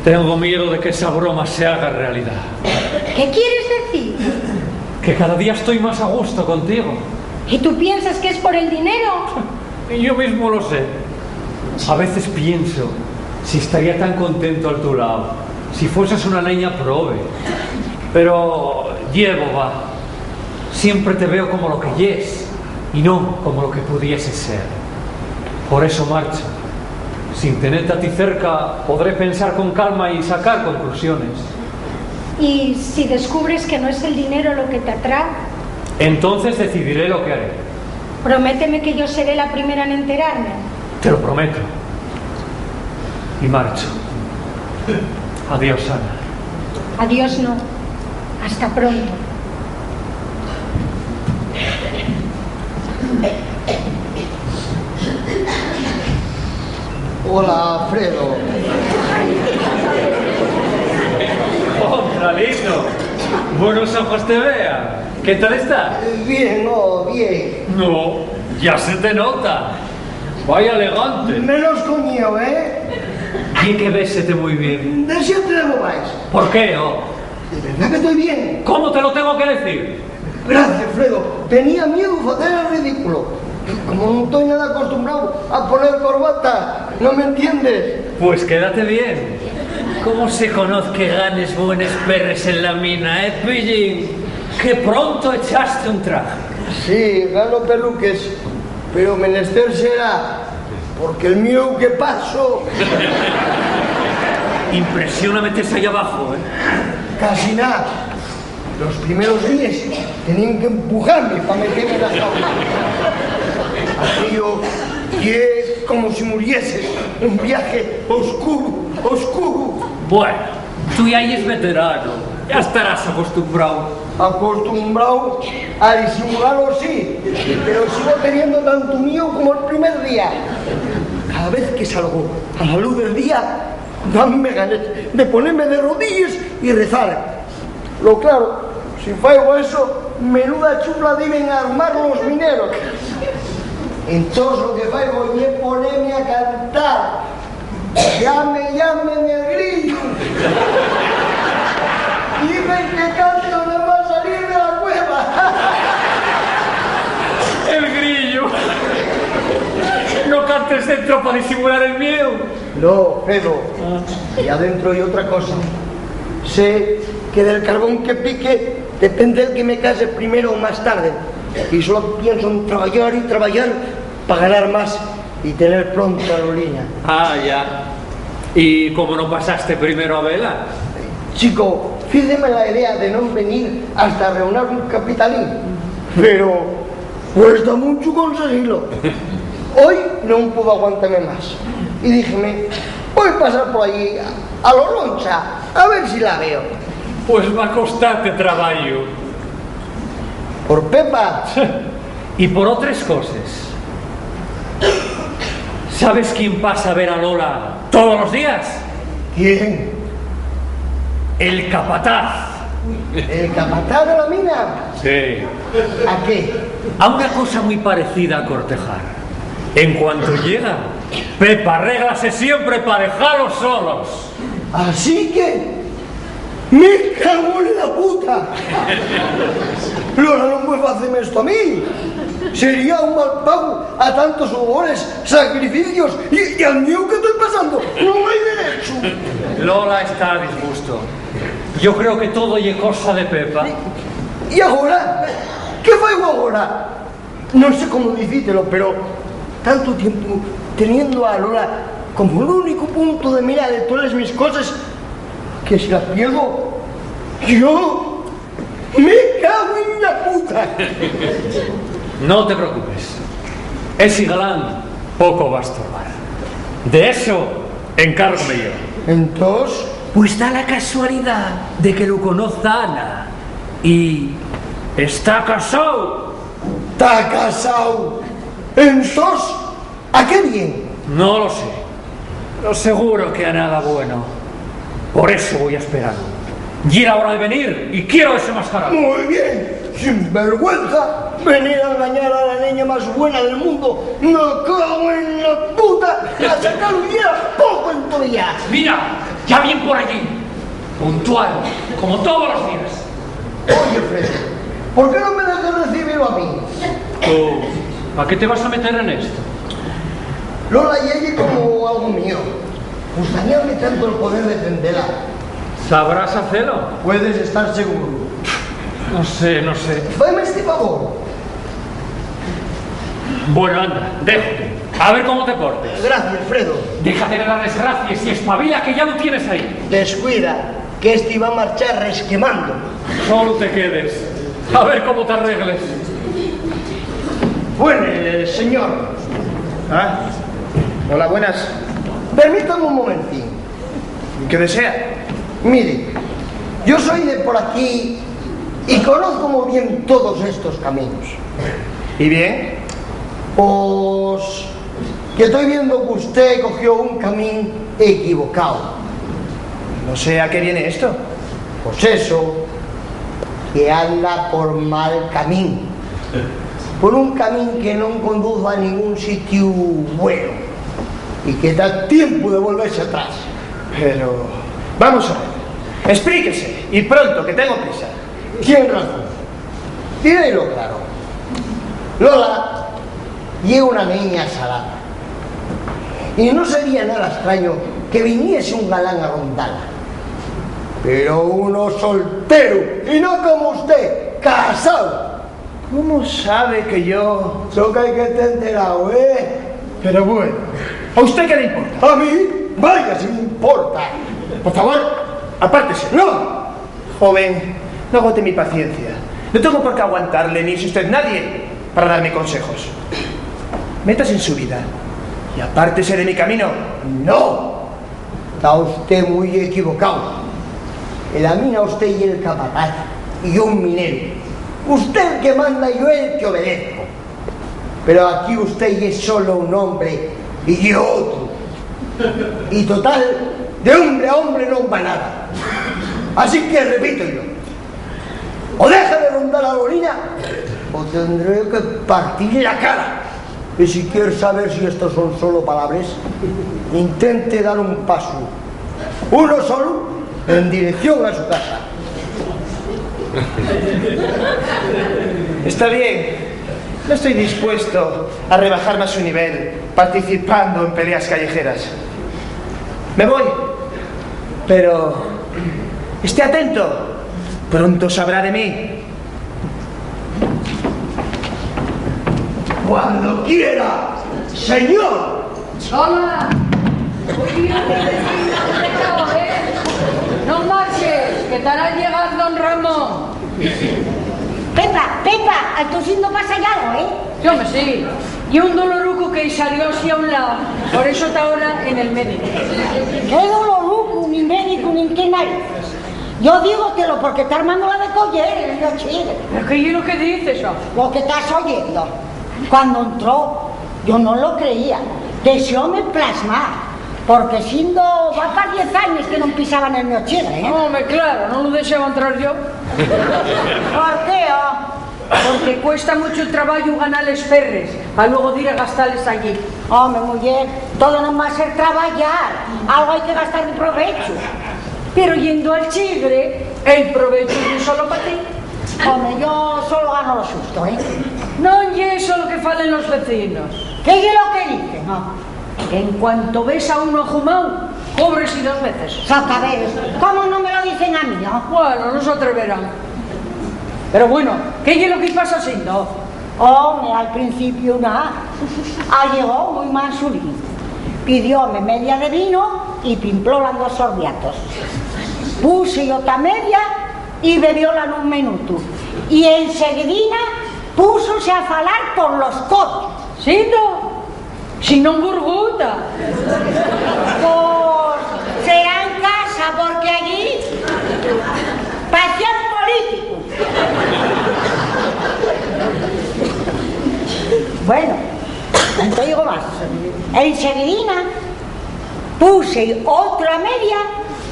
Tengo miedo de que esa broma se haga realidad. ¿Qué quieres decir? Que cada día estoy más a gusto contigo. ¿Y tú piensas que es por el dinero? Y yo mismo lo sé. A veces pienso si estaría tan contento a tu lado, si fueses una leña prove. Pero llevo, va. Siempre te veo como lo que es y no como lo que pudiese ser. Por eso marcho. Sin tenerte a ti cerca, podré pensar con calma y sacar conclusiones. ¿Y si descubres que no es el dinero lo que te atrae? Entonces decidiré lo que haré. Prométeme que yo seré la primera en enterarme. Te lo prometo. Y marcho. Adiós, Ana. Adiós no. Hasta pronto. Hola, Alfredo. ¡Hola, lindo! Buenos ojos te vea. ¿Qué tal está? Bien, no, bien. No, ya se te nota. Vaya elegante. Menos coño, ¿eh? Y que vésete muy bien. De siempre de bobáis. ¿Por qué, oh? De verdad que estoy bien. ¿Cómo te lo tengo que decir? Gracias, Alfredo. Tenía miedo de hacer el ridículo. Como no estoy nada acostumbrado a poner corbata, ¿no me entiendes? Pues quédate bien. ¿Cómo se conoce que ganes buenos perres en la mina, pillín? Que pronto echaste un traje. Sí, gano peluques, pero menester será, porque el mío que paso... Impresiona meterse ahí abajo, Casi nada. Los primeros días tenían que empujarme para meterme en la jaula. Aquello que es como si muriese. Un viaje oscuro, oscuro. Bueno, tú ya eres veterano. Ya estarás acostumbrado. Acostumbrado a disimularlo, sí, pero sigo teniendo tanto mío como el primer día. Cada vez que salgo a la luz del día, dame ganas de ponerme de rodillas y rezar. Lo claro, si faigo eso, menuda chufla deben armar los mineros. Entonces lo que faigo es ponerme a cantar. Llamen el grillo. Dicen que cante nada más salir de la cueva. El grillo. No cantes dentro para disimular el miedo. No, Pedro. Y adentro hay otra cosa. Sé que del carbón que pique depende el que me case primero o más tarde. Y solo pienso en trabajar y trabajar para ganar más y tener pronto a Lolina. Ah, ya. ¿Y cómo no pasaste primero a vela? Chico, fíjeme la idea de no venir hasta reunir un capitalín. Pero cuesta mucho conseguirlo. Hoy no puedo aguantarme más. Y díjeme, voy a pasar por allí a lo loncha, a ver si la veo. Pues va a costarte trabajo. ¿Por Pepa? Y por otras cosas. ¿Sabes quién pasa a ver a Lola todos los días? ¿Quién? El capataz. ¿El capataz de la mina? Sí. ¿A qué? A una cosa muy parecida a cortejar. En cuanto llega, Pepa arréglase siempre para dejarlos solos. Así que... ¡me cago en la puta! Lola no puede hacerme esto a mí. Sería un mal pago a tantos honores, sacrificios y al mío que estoy pasando. No hay derecho. Lola está a disgusto. Yo creo que todo es cosa de Pepa. ¿Y ahora? ¿Qué fue ahora? No sé cómo decírtelo, pero tanto tiempo teniendo a Lola como el único punto de mira de todas mis cosas, que si las pierdo, yo me cago en la puta. No te preocupes. Ese galán poco va a estorbar. De eso encárgome yo. Entonces... Pues da la casualidad de que lo conoce Ana y está casado. ¿Está casado? Entonces, ¿a qué bien? No lo sé. Lo seguro que a nada bueno. Por eso voy a esperar. Y era hora de venir y quiero ese mascarado. Muy bien. Sin vergüenza, venir a engañar a la niña más buena del mundo. Me cago en la puta. A sacar un día poco en tu día. Mira, ya bien por allí. Puntual, como todos los días. Oye, Fred, ¿por qué no me dejas recibirlo a mí? ¿Tú, a qué te vas a meter en esto? Lola y ella como algo mío. Gustaríame tanto el poder defenderla. ¿Sabrás hacerlo? Puedes estar seguro. No sé. Fáeme este favor. Bueno, anda, déjate. A ver cómo te portes. Gracias, Fredo. Déjate de las desgracias y espabila que ya lo tienes ahí. Descuida, que este iba a marchar resquemando. Solo te quedes. A ver cómo te arregles. Bueno, señor. ¿Ah? Hola, buenas. Permítame un momentín. ¿Qué desea? Mire, Yo soy de por aquí y conozco muy bien todos estos caminos. ¿Y bien? Pues que estoy viendo que usted cogió un camino equivocado. No sé a qué viene esto. Pues eso, que anda por mal camino. Por un camino que no conduce a ningún sitio bueno y que da tiempo de volverse atrás. Pero... vamos a ver. Explíquese, y pronto, que tengo prisa. Tiene razón. Dímelo claro. Lola y una niña salada. Y no sería nada extraño que viniese un galán a rondarla. Pero uno soltero, y no como usted, casado. ¿Cómo sabe que yo...? Lo que hay que estar enterado, ¿eh? Pero bueno, ¿a usted qué le importa? A mí, vaya si me importa. Por favor, apártese. ¡No! Joven, no agote mi paciencia. No tengo por qué aguantarle, ni es usted nadie para darme consejos. Métase en su vida y apártese de mi camino. ¡No! Está usted muy equivocado. En la mina usted y el capataz, y yo un minero. Usted el que manda y yo el que obedezco. Pero aquí usted es solo un hombre y yo otro. Y total, de hombre a hombre no va nada. Así que repito yo, o deja de rondar a la orina, o tendré que partir la cara. Y si quiere saber si estos son solo palabras, intente dar un paso, uno solo, en dirección a su casa. Está bien. No estoy dispuesto a rebajarme a su nivel participando en peleas callejeras. Me voy. Pero esté atento. Pronto sabrá de mí. Cuando quiera, señor. ¡Hola! No marches, que estará al llegar don Ramón. Pepa, a tu sí no pasa algo, ¿eh? Yo me sí. Y un doloruco que salió así a un lado. Por eso está ahora en el médico. ¿Qué doloruco, ni médico, ni qué narices? Yo dígotelo porque está armando la de coller, yo chile. ¿Qué es lo que dices, eso? Lo que estás oyendo. Cuando entró, yo no lo creía. Deseóme plasmar. Porque siendo va para 10 años que no pisaban el meu chile, ¿eh? Hombre, claro, no lo deseaba entrar yo. ¿Por qué, Porque cuesta mucho trabajo ganarles perres, a luego ir a gastarles allí. Hombre, mujer, todo no va a ser trabajar. Algo hay que gastar de provecho. Pero yendo al chigre, el provecho es solo para ti. Hombre, yo solo gano lo susto, ¿eh? No es eso lo que falen los vecinos. ¿Qué es lo que dicen, no? Que en cuanto ves a uno ajumado, cobres y 2 veces. Sacaderos, ¿cómo no me lo dicen a mí, no? Bueno, no se atreverán. Pero bueno, ¿qué es lo que pasa siendo? Hombre, al principio nada. Llegó muy mansulín. Pidióme media de vino y pimplolan 2 sorbiatos. Puse otra media y bebiola en un minuto. Y enseguidina púsose a falar por los codos. ¿Siendo? Si no gurguta. Pues será en casa, porque allí parecían políticos. Bueno, no te digo más. Enseguidina puse otra media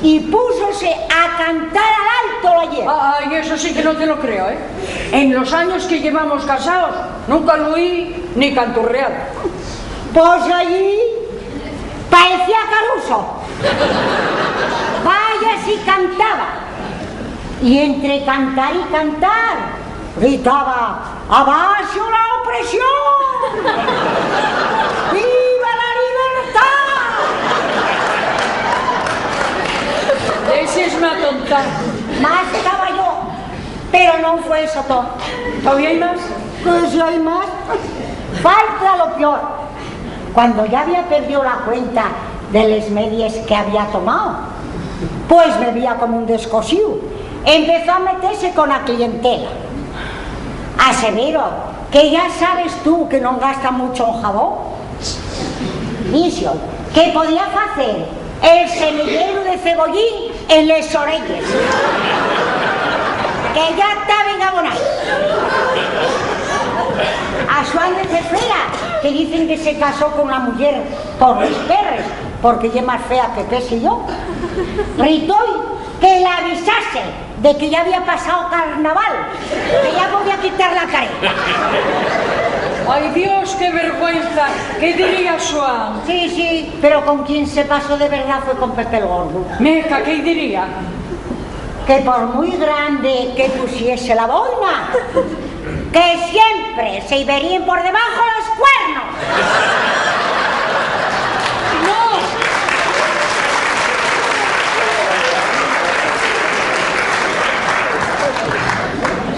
y púsose a cantar al alto la hierba. Ay, eso sí que no te lo creo, ¿eh? En los años que llevamos casados, nunca lo oí ni canturreado. Pues allí parecía Caruso. Vaya si cantaba. Y entre cantar y cantar, gritaba: ¡abajo la opresión! ¡Viva la libertad! Ese es una tonta. Más estaba yo, pero no fue eso todo. ¿Todavía hay más? Que si hay más, falta lo peor. Cuando ya había perdido la cuenta de las medias que había tomado, pues me veía como un descosido. Empezó a meterse con la clientela. Asevero que ya sabes tú que no gasta mucho en jabón. Vicio, que podía hacer el semillero de cebollín en las orejas. que ya está bien abonado. A Joan de Cefrera, que dicen que se casó con una mujer por los perres, porque ella es más fea que qué sé yo. Ritoy, que la avisase de que ya había pasado carnaval, que ya podía quitar la careta. Ay, Dios, qué vergüenza. ¿Qué diría Joan? Sí, pero con quien se pasó de verdad fue con Pepe el Gordo. Meca, ¿qué diría? Que por muy grande que pusiese la boina, que siempre se verían por debajo los cuernos. ¡No!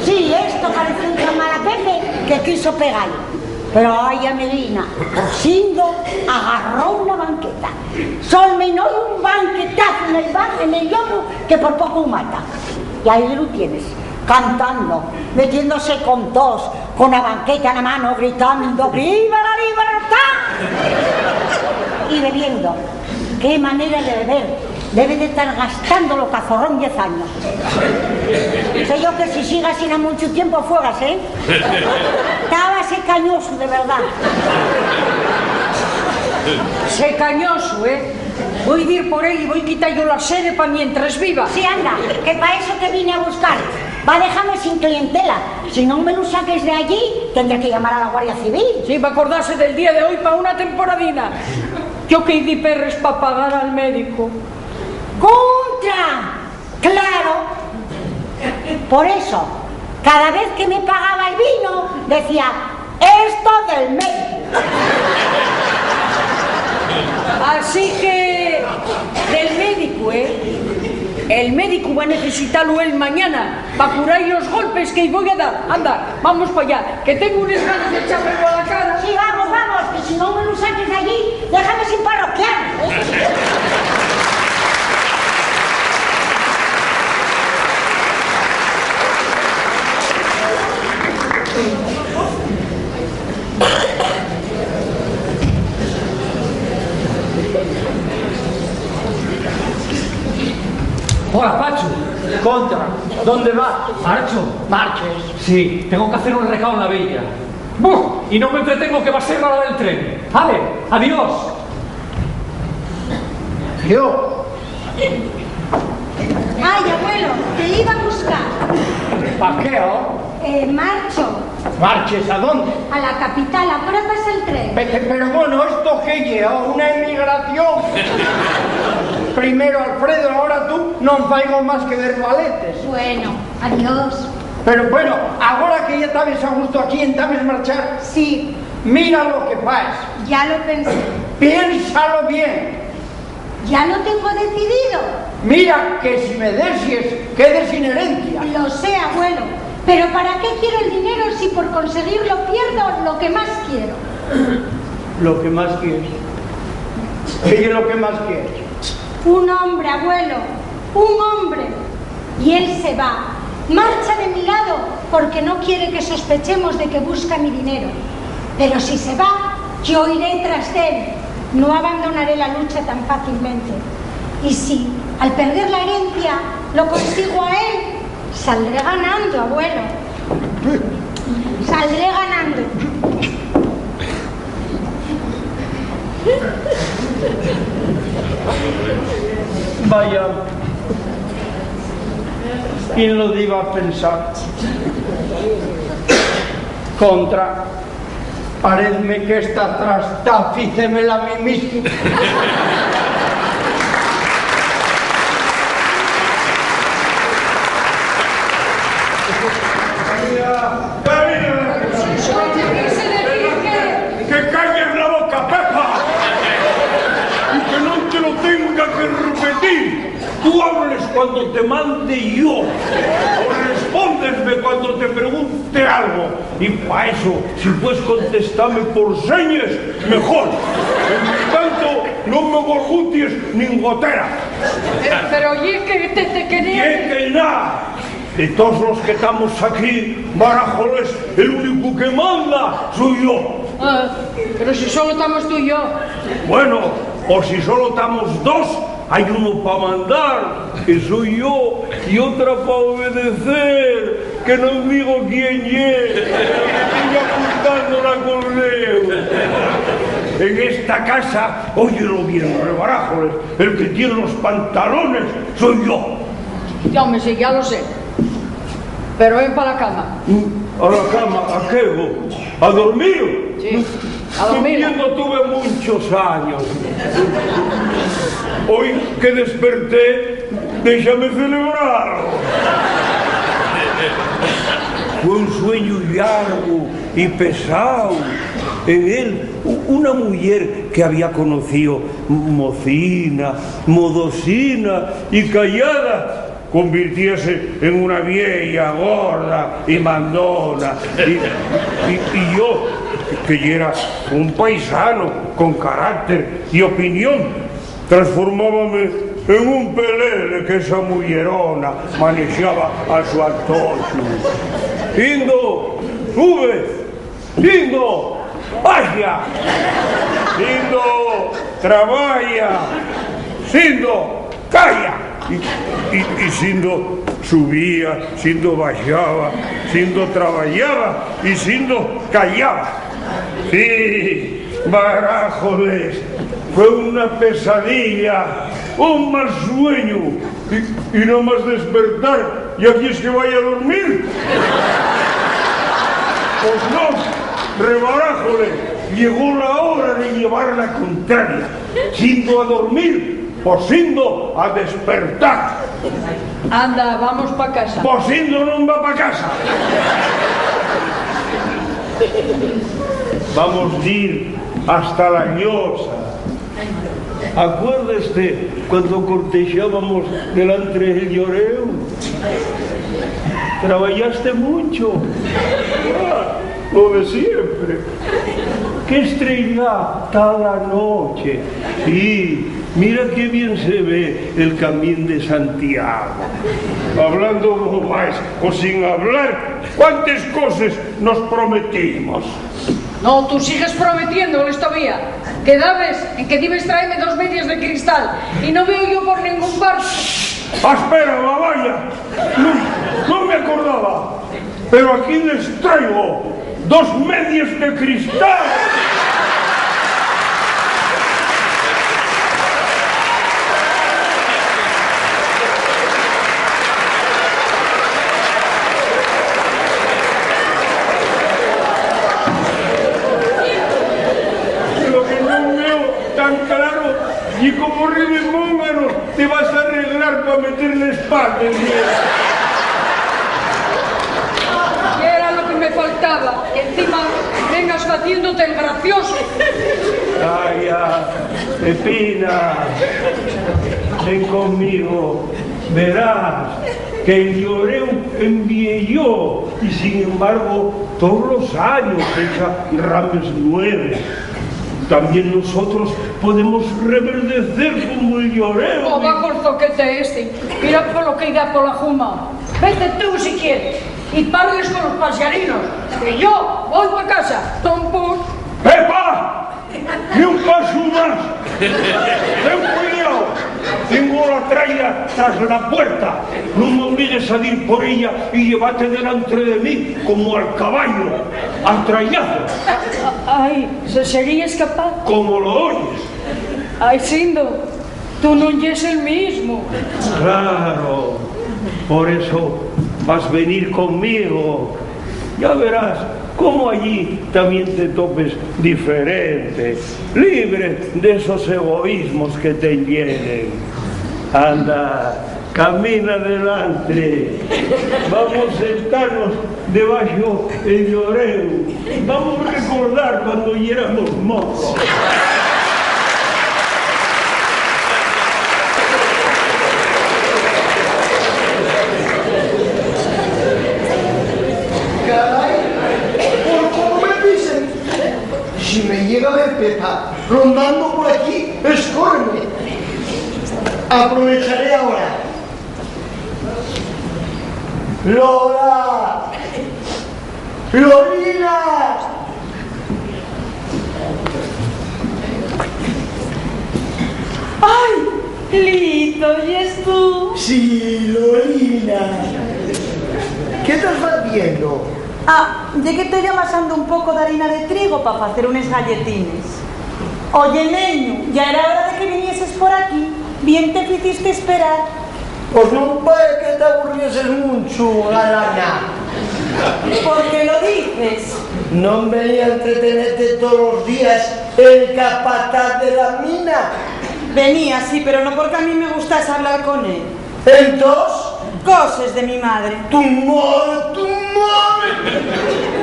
Sí, esto parece un llamar a Pepe que quiso pegar. Pero ay, a Medina, Sindo agarró una banqueta. Solmenó un banquetazo en el yomo que por poco mata. Y ahí lo tienes, cantando, metiéndose con tos, con la banqueta en la mano, gritando ¡Viva la libertad! Y bebiendo. ¡Qué manera de beber! Debe de estar gastándolo cazorrón 10 años. Sé yo que si sigue así no mucho tiempo fuegas, ¿eh? Estaba ese cañoso, de verdad. Se cañoso, ¿eh? Voy a ir por él y voy a quitar yo la sede para mientras viva. Sí, anda, que para eso te vine a buscar. Va a dejarme sin clientela. Si no me lo saques de allí, tendré que llamar a la Guardia Civil. Sí, va a acordarse del día de hoy para una temporadina. Yo que di perres para pagar al médico. ¡Contra! ¡Claro! Por eso, cada vez que me pagaba el vino, decía, esto del médico. Así que, del médico, ¿eh? El médico va a necesitarlo él mañana para curar los golpes que voy a dar. Anda, vamos para allá, que tengo unas ganas de echarme a la cara. Sí, vamos, que si no me lo saques de allí, déjame sin parroquiar. Hola, Pacho. Contra, ¿dónde vas? ¿Marcho? Marches. Sí, tengo que hacer un recado en la villa. ¡Buf! Y no me entretengo que va a ser la hora del tren. Vale, adiós. Yo. Ay, abuelo, te iba a buscar. ¿Para qué, oh? Marcho ¿Marches a dónde? a la capital, ahora pasa el tren. Pero bueno, ¿esto qué lleva? ¿Una emigración? Primero Alfredo, ahora tú, non faigo máis que ver valetes. Bueno, adiós. Pero bueno, agora que ya estabes a gusto aquí, entabes marchar, Sí, mira lo que faz. ya lo pensé. Piénsalo bien. Ya lo tengo decidido. Mira que si me deses, quedes sin herencia. Lo sé, abuelo. Pero ¿para qué quiero el dinero si por conseguirlo pierdo lo que más quiero? Lo que más quieres. ¿Qué es lo que más quieres? Un hombre, abuelo, un hombre. Y él se va, marcha de mi lado porque no quiere que sospechemos de que busca mi dinero. Pero si se va, yo iré tras de él. No abandonaré la lucha tan fácilmente. Y si, al perder la herencia, lo consigo a él, saldré ganando, abuelo. Saldré ganando. Vaya, ¿quién lo iba a pensar? Contra, paredme que esta trastafícemela a mí mismo. ¡Que calles la boca, Pepa! Y que no te lo tenga que repetir. Tú hables cuando te mande yo. O respóndesme cuando te pregunte algo. Y para eso, si puedes contestarme por señas, mejor. En tanto, no me gorguties ni gotera. Pero oye, que te quería... Y que nada. De todos los que estamos aquí, Barajoles, el único que manda soy yo. Ah, pero si solo estamos tú y yo. Bueno, o si solo estamos dos, hay uno para mandar, que soy yo, y otra para obedecer, que no digo quién es, que estoy apuntando la correo. En esta casa, óyelo bien, Rebarajoles, el que tiene los pantalones soy yo. Ya me sé, ya lo sé. Pero ven para la cama. ¿A la cama? ¿A qué? ¿A dormir? Sí, a dormir. Durmiendo tuve muchos años. Hoy que desperté, déjame celebrarlo. Fue un sueño largo y pesado. En él, una mujer que había conocido, mocina, modosina y callada, convirtiese en una vieja gorda y mandona. Y yo, que era un paisano con carácter y opinión, transformábame en un pelele que esa mullerona manejaba a su antojo. Lindo, sube, lindo, vaya, lindo, trabaja, lindo, calla. Y siendo subía, siendo bajaba, siendo trabajaba y siendo callaba. Sí, Barajoles, fue una pesadilla, un mal sueño. Y no más despertar, ¿y aquí es que vaya a dormir? Pues no, Rebarajoles, llegó la hora de llevar la contraria, siendo a dormir, pues siendo a despertar. Anda, vamos para casa. Pues siendo no va para casa. Vamos a ir hasta la Llosa. Acuérdese cuando cortejábamos delante del lloreo. Trabajaste mucho. Lo de siempre. Qué estrella cada noche. Sí, mira qué bien se ve el camino de Santiago. Hablando como más o sin hablar, ¿cuántas cosas nos prometimos? No, tú sigues prometiéndoles todavía. Quedabas en que debes traerme 2 medias de cristal y no veo yo por ningún barco. Espera, vaya. No me acordaba. Pero aquí les traigo 2 medias de cristal. Y como Ridemóngano te vas a arreglar para meterle espalda en Y era lo que me faltaba. Y encima vengas haciéndote el gracioso. Calla, Pepina, ven conmigo. Verás que el lloreo envié yo y sin embargo todos los años echa rames nuevas. También nosotros podemos reverdecer como el lloreo. O va con zoquete este. Mira por lo que irá por la juma. Vete tú si quieres. Y parles con los pasearinos. Que yo voy para casa. Tampoco. ¡Pepa! ¡Ni un paso más! ¡Ten cuidado! Tengo la traila tras la puerta. No me obligues a ir por ella y llévate delante de mí como al caballo, al traillazo. Ay, ¿se serías capaz? Como lo oyes. Ay, Sindo, tú no eres el mismo. Claro, por eso vas a venir conmigo. Ya verás cómo allí también te topes diferente, libre de esos egoísmos que te llenen. Anda, camina adelante. Vamos a sentarnos debajo del lloreo. Vamos a recordar cuando éramos mozos. Si me llega a ver Pepa rondando por aquí, escórreme. Aprovecharé ahora. ¡Lola! ¡Lolina! ¡Ay! Lito, ¿y es tú? Sí, Lorina. ¿Qué estás haciendo? Ah, ya que estoy amasando un poco de harina de trigo para hacer unas galletines. Oye, neño, ya era hora de que vinieses por aquí. Bien te hiciste esperar. Pues no parece que te aburrieses mucho, galana. ¿Por qué lo dices? No venía a entretenerte todos los días el capataz de la mina. Venía, sí, pero no porque a mí me gustase hablar con él. Entonces, Cosas de mi madre. tu madre.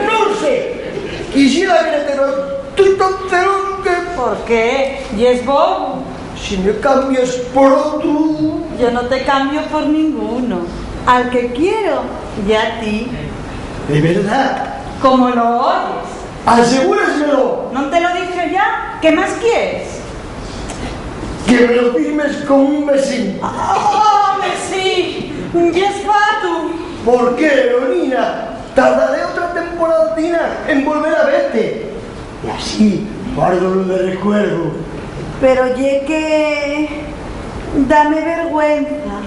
No sé. Quisiera que estoy tan celoso que... ¿Por qué? ¿Y es bobo? Si me cambias por otro... Yo no te cambio por ninguno. Al que quiero y a ti. ¿De verdad? ¿Cómo lo oyes? Asegúraselo. ¿No te lo dije ya? ¿Qué más quieres? Que me lo firmes con un besín. ¡Oh, sí! ¡Y es fatu! ¿Por qué, Leonina? Tardaré otra temporadina en volver a verte. Y así, guárdalo de recuerdo. Pero ye que... dame vergüenza.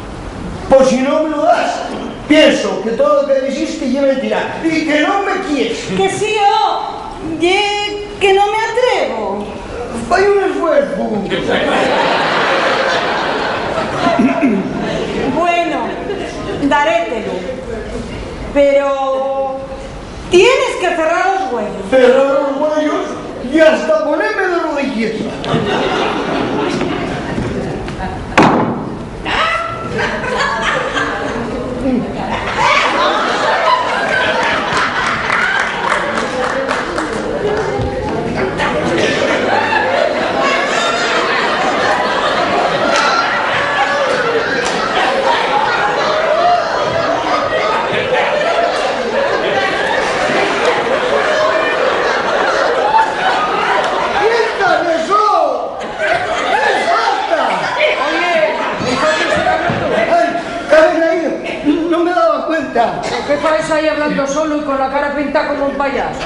Por si no me lo das, pienso que todo lo que dijiste es mentira y que no me quieres. Que sí, oh. Ye que no me atrevo. Hay un esfuerzo. Bueno, darételo. Pero... tienes que cerrar los huevos. Cerrar los huellos y hasta ponerme de rodillas. ¿Qué país ahí hablando solo y con la cara pintada como un payaso?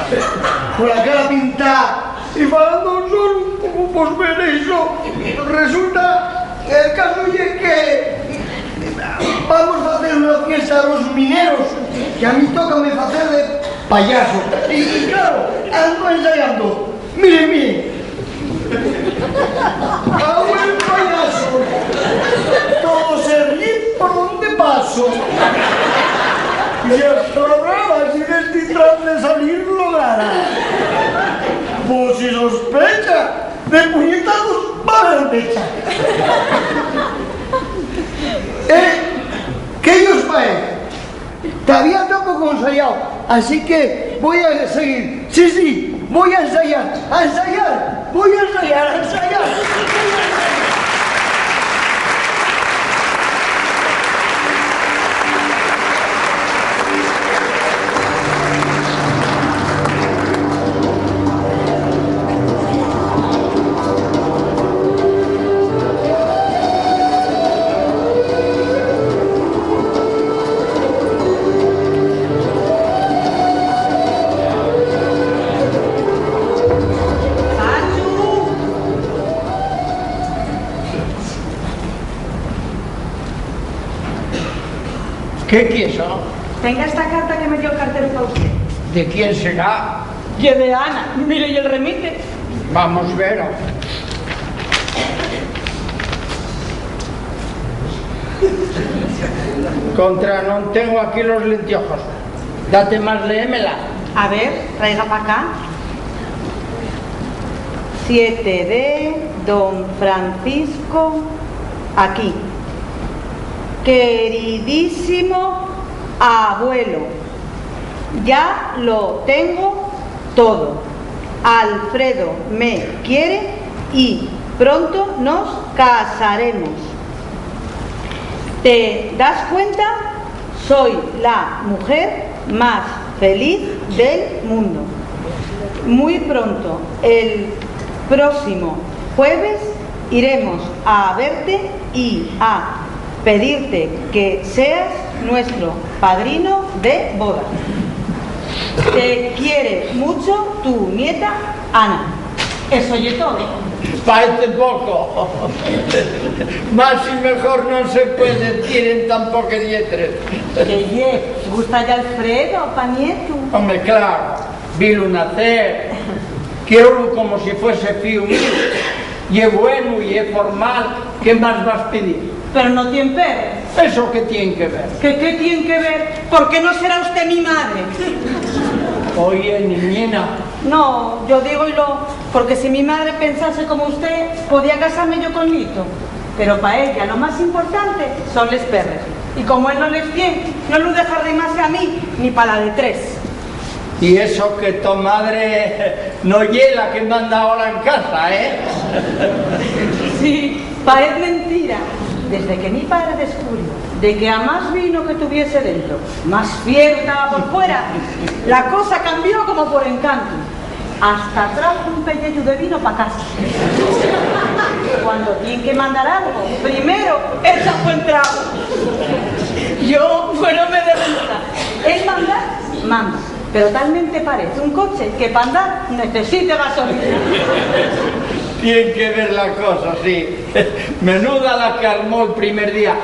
Con la cara pintada y hablando solo, como pues ver eso. Resulta que el caso es que vamos a hacer una fiesta a los mineros, que a mí toca me hacer de payaso. Y claro, ando ensayando. Miren. Hago el payaso. Todo se ríe por donde paso. Y hasta ahora, si el disfraz de salir logrará. Pues si sospecha, de puñetazos va a la derecha. ¿Qué os parece? Todavía tampoco he ensayado, así que voy a seguir. Sí, voy a ensayar, voy a ensayar. ¿Qué quiso? Tenga esta carta que me dio el cartero para usted. ¿De quién será? Y de Ana. Mire, y el remite. Vamos a ver. Contra, no tengo aquí los lenteojos. Date más, léemela. A ver, traiga para acá. 7 de Don Francisco, aquí. Queridísimo abuelo, ya lo tengo todo. Alfredo me quiere y pronto nos casaremos. ¿Te das cuenta? Soy la mujer más feliz del mundo. Muy pronto, el próximo jueves, iremos a verte y a pedirte que seas nuestro padrino de boda. Te quiere mucho tu nieta Ana. Eso es todo. Parece poco. Más y mejor no se puede decir en tan poque dietres. Que gusta ya Alfredo, pa nieto. Hombre, claro, vilo nacer. Quiero como si fuese fío mío. Y es bueno y es formal. ¿Qué más vas a pedir? Pero no tiene perros. ¿Eso qué tiene que ver? ¿Qué tiene que ver? ¿Por qué no será usted mi madre? Oye, niñena. No, yo digo porque si mi madre pensase como usted, podía casarme yo con Lito. Pero para ella lo más importante son les perres. Y como él no les tiene, no lo deja rimarse a mí, ni para la de 3. Y eso que tu madre no hiela que manda ahora en casa, ¿eh? Sí, parece mentira. Desde que mi padre descubrió de que a más vino que tuviese dentro, más fiero estaba por fuera, la cosa cambió como por encanto. Hasta trajo un pellejo de vino para casa. Cuando tiene que mandar algo, primero echa buen trago. Yo, bueno, me de risa. Él manda. Pero talmente parece un coche que para andar necesita gasolina. Tiene que ver la cosa, sí. Menuda la que armó el primer día.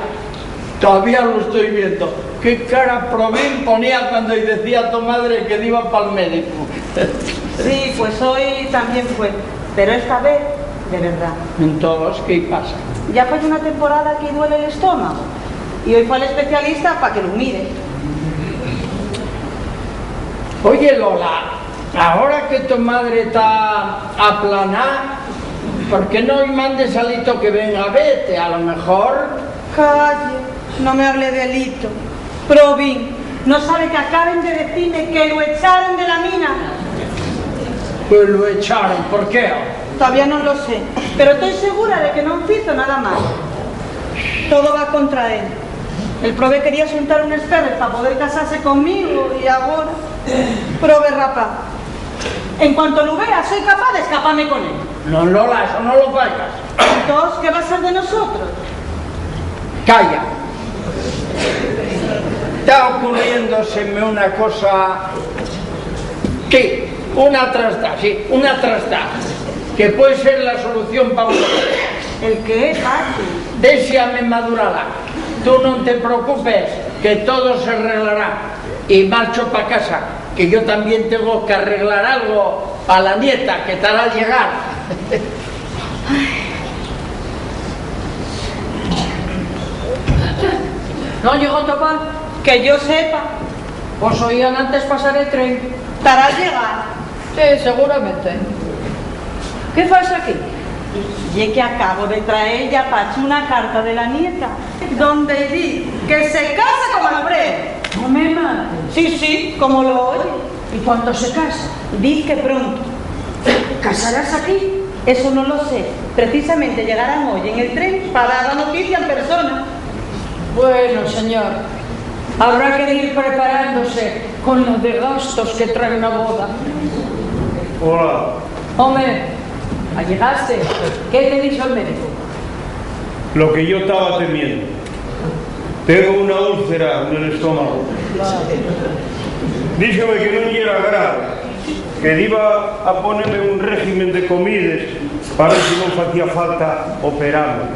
Todavía lo estoy viendo. Qué cara probín ponía cuando decía a tu madre que iba para el médico. Sí, pues hoy también fue. Pero esta vez, de verdad. Entonces, ¿qué pasa? Ya fue una temporada que duele el estómago. Y hoy fue al especialista para que lo mire. Oye, Lola, ahora que tu madre está aplanada, ¿por qué no mandes a Lito que venga a verte? A lo mejor... Calle, no me hable de Lito. Probín, ¿no sabe que acaben de decirme que lo echaron de la mina? Pues lo echaron, ¿por qué? Todavía no lo sé, pero estoy segura de que no hizo nada mal. Todo va contra él. El prove quería soltar un esperres para poder casarse conmigo y ahora... Prove rapa. En cuanto lo vea, soy capaz de escaparme con él. No, Lola, eso no lo vayas. Entonces, ¿qué va a ser de nosotros? Calla. Está ocurriéndoseme una cosa... Sí, una trastada, que puede ser la solución para un... ¿El qué, Pachi? Déjame madurarla. Tú no te preocupes, que todo se arreglará. Y marcho para casa, que yo también tengo que arreglar algo a la nieta, que estará al llegar. ¿No llegó Topal? Que yo sepa. Pues oían antes pasar el tren. ¿Estará al llegar? Sí, seguramente. ¿Qué pasa aquí? Y es que acabo de traer ya, Pachi, una carta de la nieta, donde di que se casa con Alfredo. No me mates. Sí, como lo oye. ¿Y cuándo se casa? Di que pronto. ¿Casarás aquí? Eso no lo sé. Precisamente llegarán hoy en el tren para dar la noticia en persona. Bueno, señor, habrá que ir preparándose con los de gastos que trae una boda. Hola. Hombre, ¿llegaste? ¿Qué te dijo el médico? Lo que yo estaba temiendo. Tengo una úlcera en el estómago. Díxome que non era grave, que iba a ponerme un régimen de comidas para ver si non facía falta operarme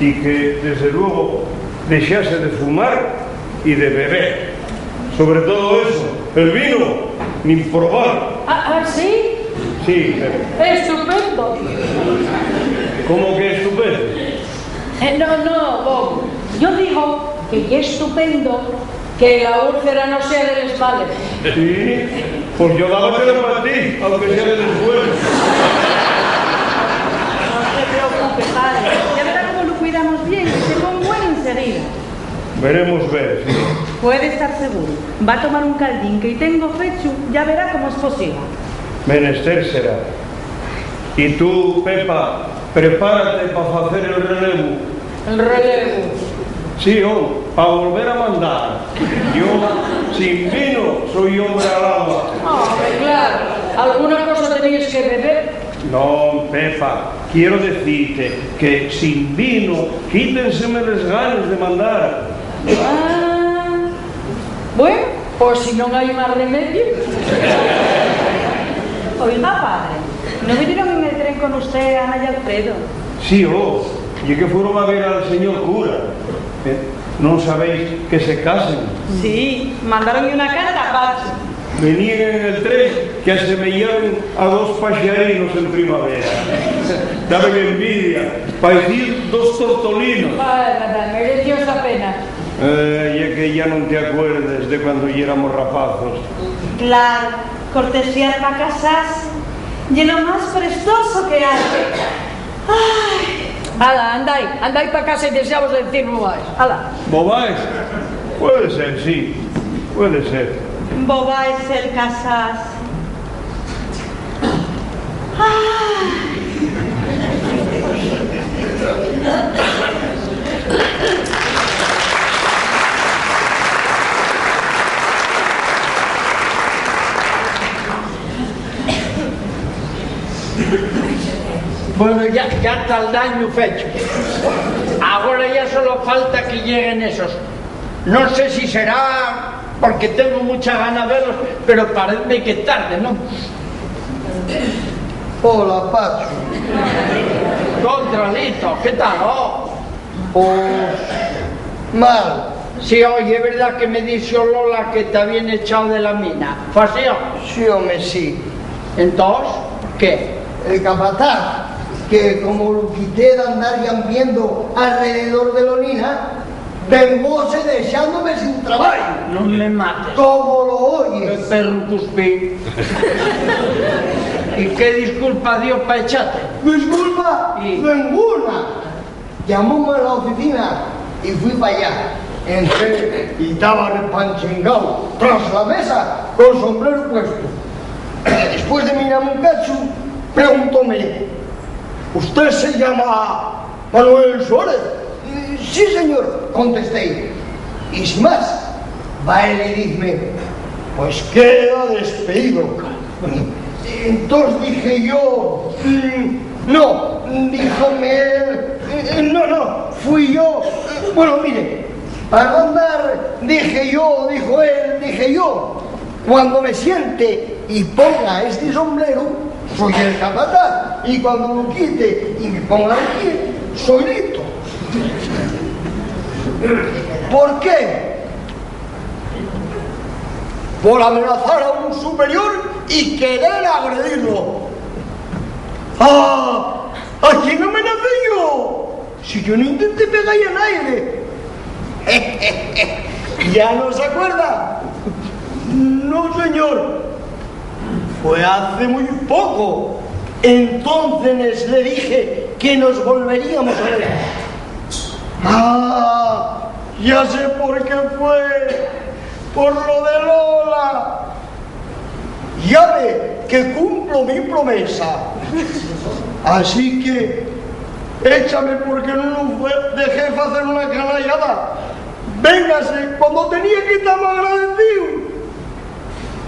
y que, desde luego, deixase de fumar y de beber. Sobre todo eso, el vino, ni probar. ¿Ah, sí? Sí, Estupendo. ¿cómo que estupendo? No, Bob. Yo digo que es estupendo que la úlcera no sea de les males. Sí, pues yo daba que para ti, aunque sea de después. No se preocupe, padre. Ya verá cómo lo cuidamos bien, que se pone bueno enseguida. Veremos ver, sí. Puede estar seguro. Va a tomar un caldín que tengo fecho, ya verá cómo es posible. Menester será. Y tú, Pepa, prepárate para hacer el relevo. El relevo. Sí, para volver a mandar. Yo, sin vino, soy hombre al agua. Claro. ¿Alguna cosa tenías que beber? No, Pepa, quiero decirte que sin vino, quítenseme las ganas de mandar. Bueno, pues si no hay más remedio. Oiga, padre, ¿no vinieron en el tren con usted, Ana y Alfredo. Sí, y que fueron a ver al señor cura. ¿No sabéis que se casen? Sí, mandaron una carta, Pacho. Venían en el tren que asemellaban a dos paxarinos en primavera. Daban envidia, parecían dos tortolinos. Nada, mereció esa pena. Y es que ya no te acuerdes de cuando éramos rapazos. Claro, cortesía para casarse. Y lo más prestoso que hay. Ay. Ala, andai para casa y deseamos decir bobáis. Ala. ¿Bobáis? Puede ser, sí. Puede ser. Boba es el casarse. Ay. Bueno, ya está el daño fecho. Ahora ya solo falta que lleguen esos. No sé si será porque tengo mucha ganas de verlos, pero parece que es tarde, ¿no? Hola, Pacho. Contralito, ¿qué tal? Pues mal. Sí, oye, es verdad que me dijo Lola que te habían echado de la mina. ¿Fue así? Sí, hombre, sí. Entonces, ¿qué? El capataz, que como lo quité de andar llambiendo alrededor de Lolina, vengóse dejándome sin trabajo. No me mates. Como lo El oyes. perro cuspí. ¿Y qué disculpa dio para echarte? Disculpa, Y- ninguna. Llamóme a la oficina y fui para allá. Entré y estaba repanchingado tras la mesa con sombrero puesto. Después de mirarme un cacho, preguntóme: ¿usted se llama Manuel Suárez? Sí, señor, contesté. Y sin más, va él y dice: pues queda despedido. Entonces dije yo: no, díjome él, no, fui yo. Bueno, mire, para no andar, dije yo, dijo él, dije yo. Cuando me siente y ponga este sombrero, soy el capataz. Y cuando lo quite y me ponga aquí, soy Lito. ¿Por qué? Por amenazar a un superior y querer agredirlo. ¡Ah! ¿A quién amenacé yo? Si yo no intenté pegar a nadie. ¿Ya no se acuerda? No, señor. Fue hace muy poco. Entonces le dije que nos volveríamos a ver. ¡Ah! Ya sé por qué fue. Por lo de Lola. Ya ve que cumplo mi promesa. Así que échame porque no dejé hacer una canallada. Véngase cuando tenía que estar más agradecido.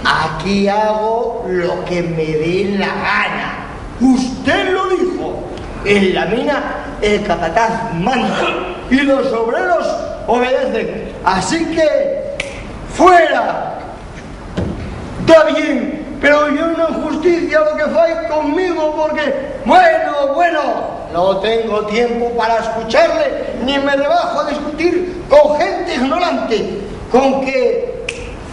Aquí hago lo que me dé la gana. Usted lo dijo. En la mina el capataz manda y los obreros obedecen. Así que fuera. Está bien, pero yo no justicia lo que fai conmigo porque, bueno, no tengo tiempo para escucharle ni me rebajo a discutir con gente ignorante. Con que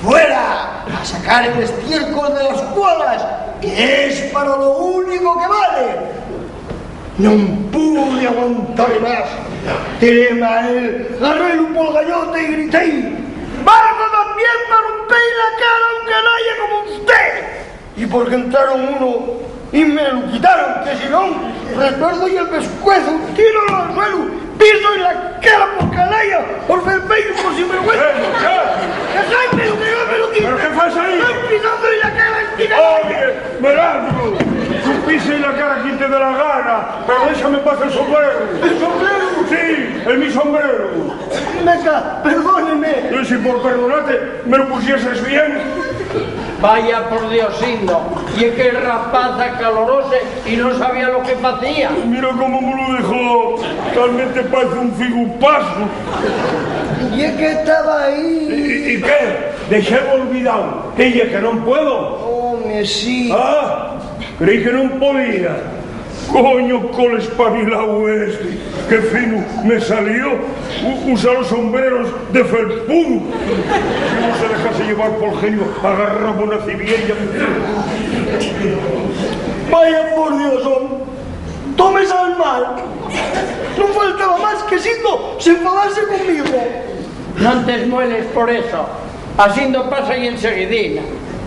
fuera a sacar el estiércol de las cuolas, que es para lo único que vale. No pude aguantar más. Tiréme a él, agarrélo por el gallote y grité: ¡Barba también para romper la cara a un canalla como usted! Y porque entraron uno y me lo quitaron, que si no, recuerdo y el pescuezo, un tiro al suelo, piso en la cara por canalla, por felpeño, por sinvergüenza. ¡Dejadme lo que yo me lo quito! ¿Pero qué pasa ahí? ¡Estoy pisando en la cara este canalla! Oye, Melandro, tú pisa en la cara a quien te dé la gana, pero déjame pasar el sombrero. ¿El sombrero? Sí, es mi sombrero. Venga, perdóneme. Y si por perdonarte me lo pusieses bien. Vaya por Diosindo, y es que el rapaz acalorose y no sabía lo que hacía. Mira cómo me lo dejó, talmente parece un figupazo. Y es que estaba ahí. ¿Y qué? Dejé olvidado, que ella que no puedo. Hombre, sí. Ah, creí que no podía. Coño, col espabilao este. Qué fino me salió usar los sombreros de felpudo. Si no se dejase llevar por genio, agarramos una cibiella. Vaya por Dios, hombre. Tomes al mal. No faltaba más que Sindo se enfadase conmigo. No te esmueles por eso. Así no pasa y enseguidina.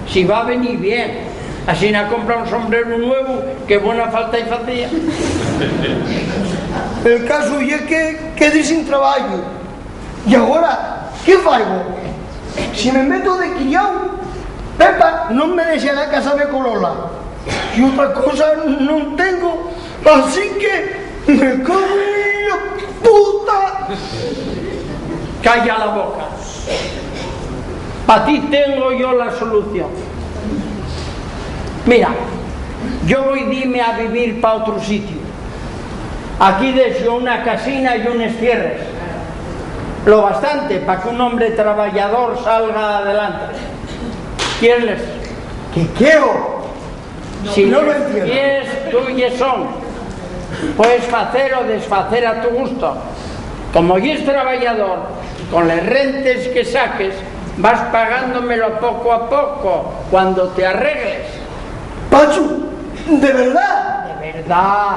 Si va a venir bien. Así no compra un sombrero nuevo que buena falta y hacía. El caso es que quedé sin trabajo. Y ahora, ¿qué hago? Si me meto de criado, Pepa no me dejará casarme con Lola. Y otra cosa no tengo, así que me cago en la puta. Calla la boca. Para ti tengo yo la solución. Mira, yo voy dime a vivir para otro sitio. Aquí deseo una casina y unos cierres. Lo bastante para que un hombre trabajador salga adelante. ¿Quieres? ¿Qué quiero? Si no lo entiendo. es tuyas son, puedes hacer o deshacer a tu gusto. Como yo es trabajador, con las rentes que saques, vas pagándomelo poco a poco, cuando te arregles. Pachu, ¿de verdad? De verdad.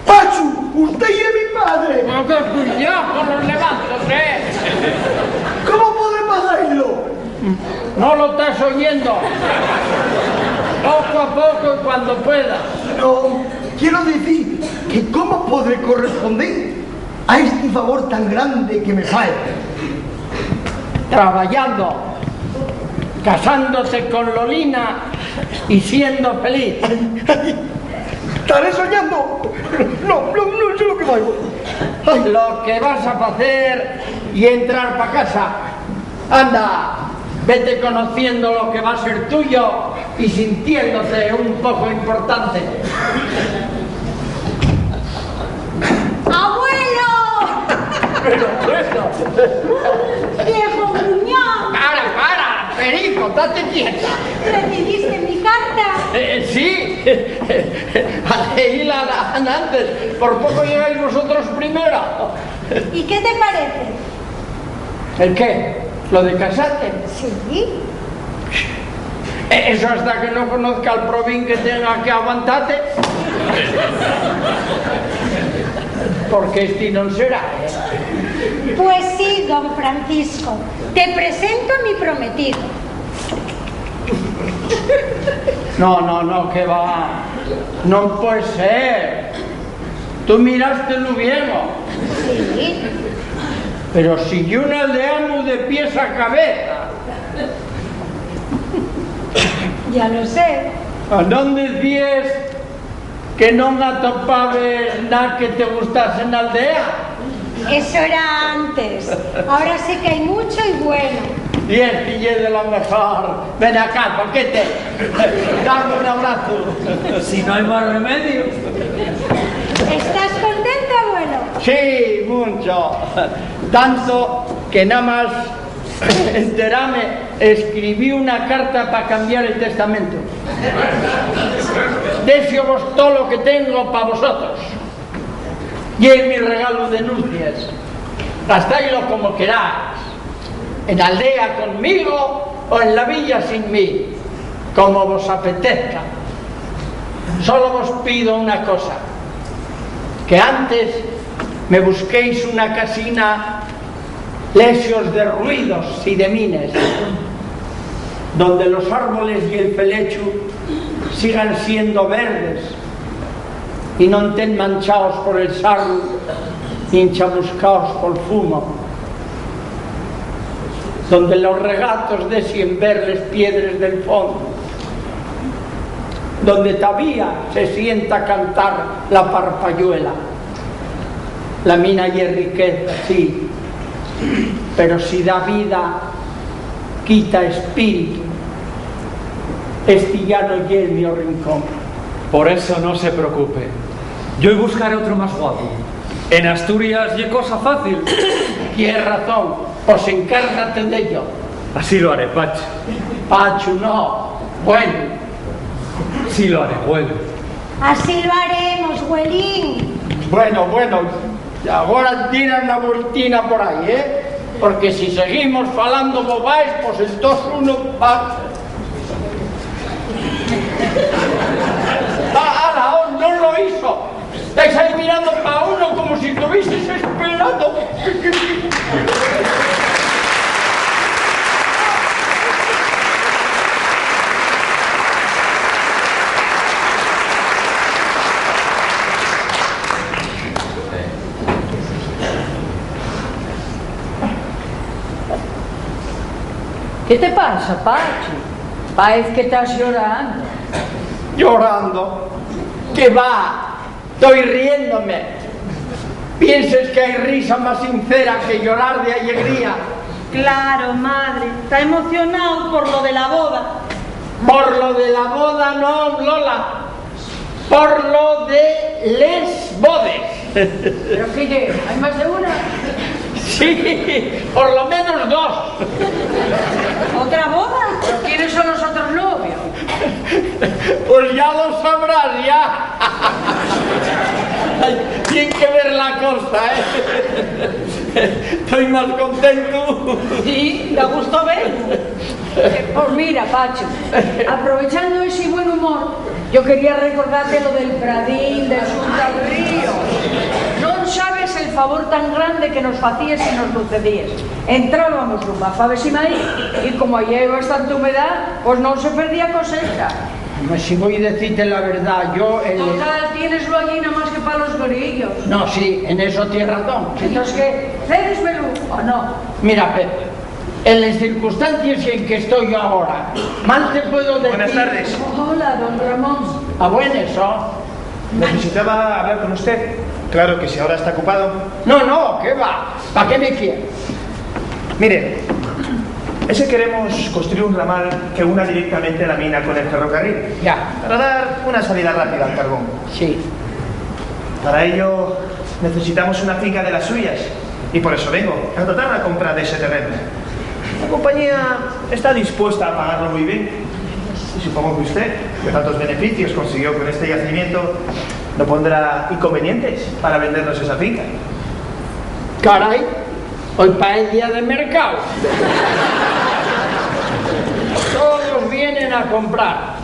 Pachu, usted y es mi padre. No, que cuidado con los levantos, ¿Cómo podemos hacerlo? No lo estás oyendo. Poco a poco y cuando puedas. No, quiero decir que cómo podré corresponder a este favor tan grande que me falta. Trabajando, casándote con Lolina y siendo feliz. ¿Estaré soñando? No sé lo que valgo. Lo que vas a hacer y entrar para casa. Anda, vete conociendo lo que va a ser tuyo y sintiéndote un poco importante. ¡Abuelo! Pero bueno. ¡Viejo gruñón! Para, Perico, date quieta. ¿Recibiste mi carta? Sí, a leíla antes, por poco llegáis vosotros primero. ¿Y qué te parece? ¿El qué? ¿Lo de casarte? Sí. Eso hasta que no conozca al provín que tenga que aguantarte. Porque este no será, Pues sí, don Francisco. Te presento a mi prometido. No, que va. No puede ser. Tú miraste lo viejo. Sí. Pero si yo un aldeano de pies a cabeza. Ya lo sé. ¿A dónde decías que no atopabas nada que te gustase en la aldea? Eso era antes. Ahora sé que hay mucho y bueno. Y este es de lo mejor. Ven acá, paquete. Dame un abrazo. Si no hay más remedio. ¿Estás contento, abuelo? Sí, mucho. Tanto que nada más enterarme, escribí una carta para cambiar el testamento. Deseo vos todo lo que tengo para vosotros. Y es mi regalo de nupcias. Gastáislo como queráis. En la aldea conmigo o en la villa sin mí, como vos apetezca. Solo vos pido una cosa, que antes me busquéis una casina lesios de ruidos y de mines, donde los árboles y el felechu sigan siendo verdes y no estén manchados por el sarro ni enchamuscados por fumo, donde los regatos deseen ver las piedras del fondo, donde todavía se sienta a cantar la parpayuela. La mina y riqueza, sí, pero si da vida, quita espíritu. Este ya no es mi rincón. Por eso no se preocupe. Yo buscaré otro más guapo. En Asturias y cosa fácil. Tienes razón, pues encárgate de ello. Así lo haré, Pacho. Pacho, no. Bueno. Sí lo haré, bueno. Así lo haremos, güelín. Bueno, agora tiran a voltina por aí, Porque si seguimos falando bobais, pois entón uno va... ¡Ala, non lo hizo! Estáis aí mirando pa uno como si estuvieses esperando. ¿Qué te pasa, Pachi? Parece que estás llorando. Llorando. ¿Qué va? Estoy riéndome. ¿Piensas que hay risa más sincera que llorar de alegría? Claro, madre. Está emocionado por lo de la boda. Por lo de la boda no, Lola. Por lo de les bodes. ¿Pero qué? ¿Hay más de una? Sí, por lo menos 2. ¿Otra boda? ¿Pero quiénes son los otros novios? Pues ya lo sabrás, ya. Tiene que ver la cosa, Estoy más contento. Sí, da gusto ver. Pues mira, Pacho, aprovechando ese buen humor, yo quería recordarte lo del Pradín, del Xunta al Río. Non sabes el favor tan grande que nos facías y nos concedías. Entrábamos nunha fabesima aí, y como allí hay bastante humedad, pues no se perdía cosecha. Si voy a decirte la verdad, yo... Total, tienes lo allí nada más que para los grillos. No, sí, en eso tienes razón. Entonces, ¿qué? ¿Cédesmelo o no? Mira, Pepe, en las circunstancias en que estoy yo ahora, mal te puedo decir... Buenas tardes. Hola, don Ramón. A buenas, Necesitaba hablar con usted. Claro que si ahora está ocupado. No, ¿qué va? ¿Para qué me quiere? Mire, es que queremos construir un ramal que una directamente la mina con el ferrocarril. Ya. Para dar una salida rápida al carbón. Sí. Para ello necesitamos una finca de las suyas. Y por eso vengo a tratar la compra de ese terreno. La compañía está dispuesta a pagarlo muy bien. Y supongo que usted, que tantos beneficios consiguió con este yacimiento, no pondrá inconvenientes para vendernos esa finca. Caray, hoy para el día de mercado. Todos vienen a comprar.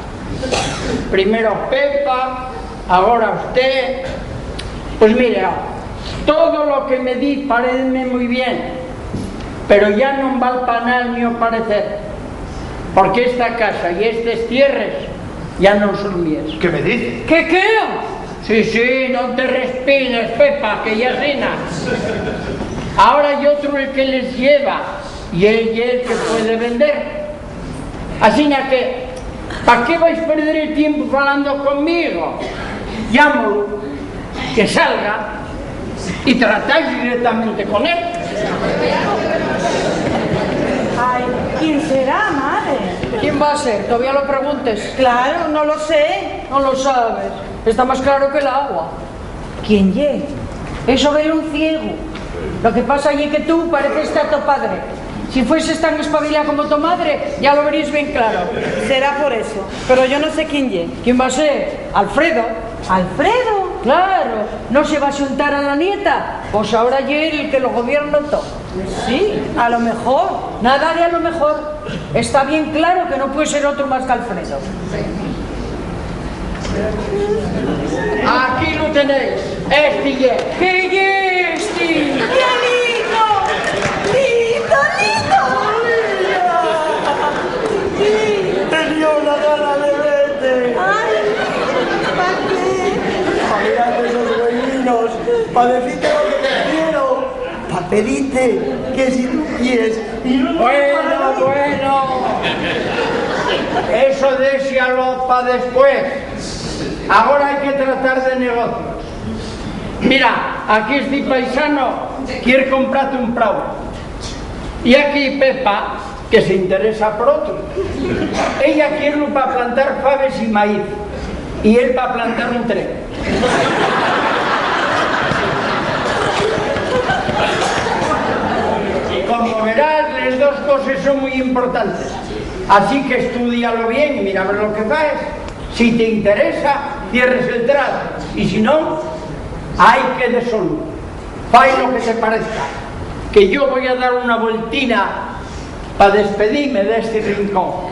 Primero Pepa, ahora usted. Pues mira, todo lo que me di parece muy bien, pero ya no va para nada al mío parecer. Porque esta casa y estas tierras ya no son mías. ¿Qué me dice? ¿Qué? Sí, no te respines, Pepa, que ya cena. Ahora hay otro el que les lleva y él es el que puede vender. Así que, ¿para qué vais a perder el tiempo hablando conmigo? Llámalo, que salga y tratáis directamente con él. Ay, ¿quién será, madre? ¿Quién va a ser? Todavía lo preguntes. Claro, no lo sé. No lo sabes. Está más claro que el agua. ¿Quién ye? Eso ve un ciego. Lo que pasa es que tú pareces a tu padre. Si fueses tan espabilada como tu madre, ya lo verías bien claro. Será por eso, pero yo no sé quién ye. ¿Quién va a ser? Alfredo. ¿Alfredo? Claro, ¿no se va a juntar a la nieta? Pues ahora ye el que lo gobierna todo. Sí, a lo mejor. Nada de a lo mejor. Está bien claro que no puede ser otro más que Alfredo. Aquí lo tenéis, este ye. ¿Qué ye este? ¡Qué lindo! ¡Lindo! Tenía una gana de verte. ¡Ay! ¿Para qué? Para mirarte esos güeyinos, para decirte lo que te quiero, para pedirte que si tú quieres y no... Bueno. Eso désialo para después. Ahora hay que tratar de negocios. Mira, aquí este paisano quiere comprarte un prado. Y aquí Pepa, que se interesa por otro. Ella quiere para plantar faves y maíz. Y él para plantar un tren. Como verás, las dos cosas son muy importantes. Así que estudialo bien y mira a ver lo que faes. Si te interesa, cierres el trato. Y si no, hay que de solo. Fai lo que te parezca. Que yo voy a dar una vueltina para despedirme de este rincón.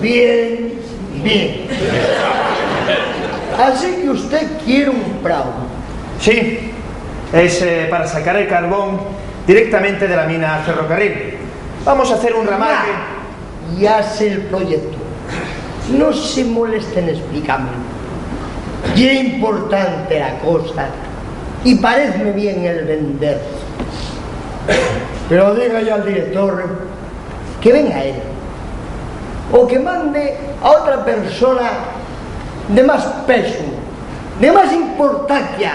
Bien. Así que usted quiere un prado. Sí, es para sacar el carbón directamente de la mina al ferrocarril. Vamos a hacer un ramal que... Ya sé el proyecto. No se molesten en explicarme. Ya es importante la cosa y parece bien el vender. Pero diga ya al director que venga él o que mande a otra persona de más peso, de más importancia,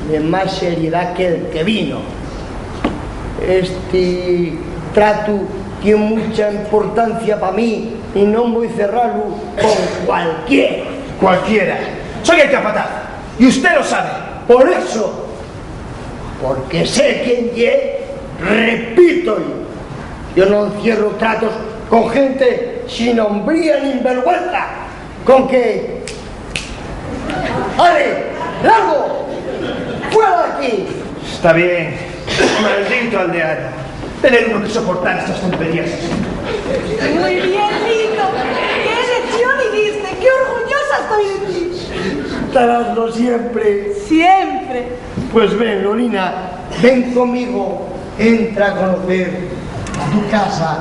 de más seriedad que el que vino. Este trato tiene mucha importancia para mí y no voy a cerrarlo con Cualquiera. Soy el capataz y usted lo sabe. Por eso, porque sé quién es, repito, yo no cierro tratos con gente sin hombría ni vergüenza, con que... ¡Ale! ¡Largo! ¡Fuera de aquí! Está bien, maldito aldeano. Tener uno que soportar estas tonterías. Muy bien, Lito. ¡Qué lección y diste! ¡Qué orgullosa estoy de ti! Estaráslo siempre. Siempre. Pues ven, Lolina, ven conmigo, entra a conocer tu casa,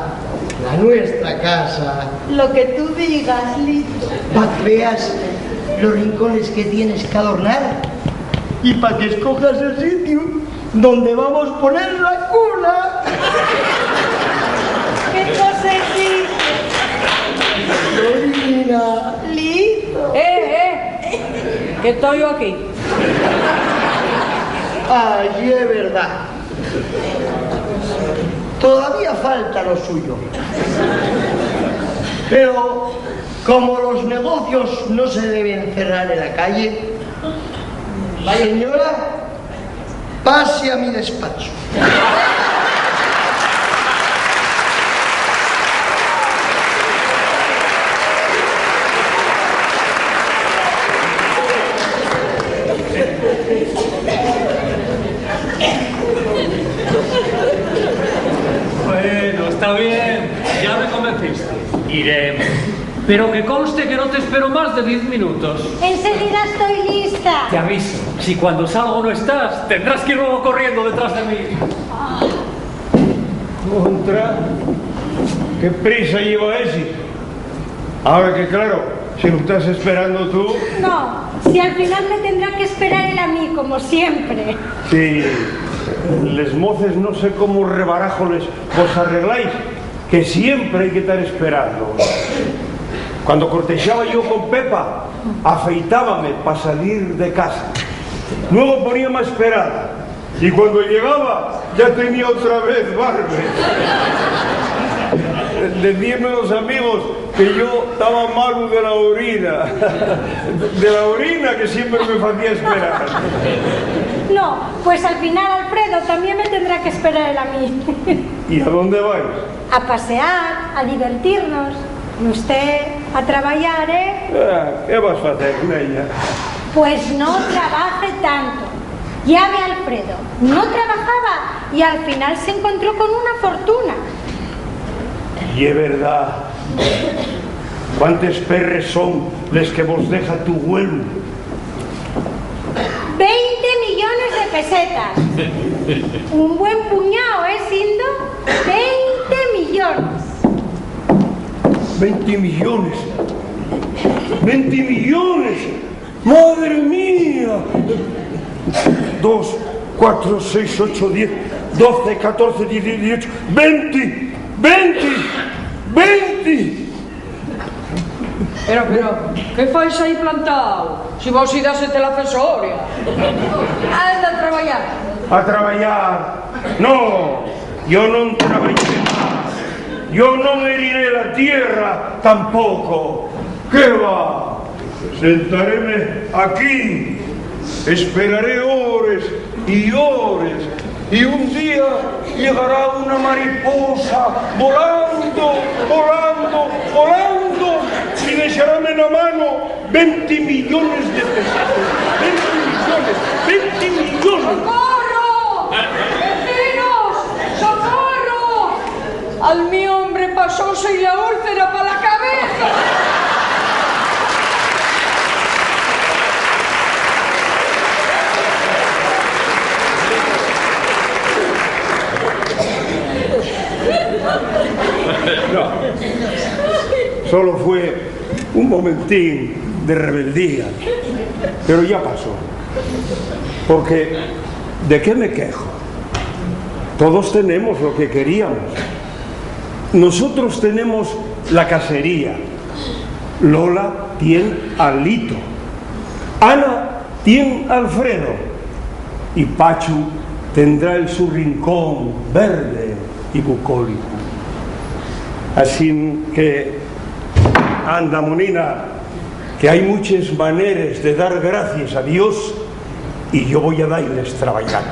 la nuestra casa. Lo que tú digas, Lito. Para que veas los rincones que tienes que adornar y para que escojas el sitio donde vamos a poner la cuna. ¿Qué cosa es Lolina. Lito. Que estoy yo aquí. Ay, es verdad. Todavía falta lo suyo. Pero como los negocios no se deben cerrar en la calle, señora, pase a mi despacho. Bueno, está bien, ya me convenciste. Iremos. Pero que conste que no te espero más de 10 minutos. Enseguida estoy lista. Te aviso, si cuando salgo no estás, tendrás que ir luego corriendo detrás de mí. Contra. ¿Qué prisa lleva ese? Ahora que claro, si lo estás esperando tú... No, si al final me tendrá que esperar él a mí, como siempre. Sí, les moces no sé cómo rebarajoles vos arregláis, que siempre hay que estar esperando. Cuando cortejaba yo con Pepa, afeitábame para salir de casa. Luego poníame a esperar. Y cuando llegaba, ya tenía otra vez barbe. Decían los amigos que yo estaba malo de la orina. De la orina que siempre me hacía esperar. No, pues al final Alfredo también me tendrá que esperar él a mí. ¿Y a dónde vais? A pasear, a divertirnos. Y usted a trabajar, ¿Qué vas a hacer, ella? Pues no trabaje tanto. Ya ve Alfredo, no trabajaba y al final se encontró con una fortuna. Y es verdad. ¿Cuántos perres son les que vos deja tu vuelo? 20 millones de pesetas. Un buen puñado, Sindo? 20 millones. 20 millones. 20 millones. ¡Madre mía! 2, 4, 6, 8, 10, 12, 14, 16, 18, 20. Pero, que fais aí plantado? Si vos idásete la fesoria. Anda a traballar. A traballar. No, yo non traballé más. Yo non heriré la tierra tampoco. ¿Qué va? Sentaréme aquí esperaré horas y horas, y un día llegará una mariposa volando, volando, volando, y dejará en la mano 20 millones de pesetas. 20 millones. ¡Socorro! ¡Vecinos! ¡Socorro! Al mi hombre pasóse y la úlcera para la cabeza. No, solo fue un momentín de rebeldía, pero ya pasó. Porque, ¿de qué me quejo? Todos tenemos lo que queríamos. Nosotros tenemos la cacería. Lola tiene al Lito. Ana tiene a Alfredo. Y Pachu tendrá el su rincón verde y bucólico. Así que, anda, monina, que hay muchas maneras de dar gracias a Dios y yo voy a darles trabajar.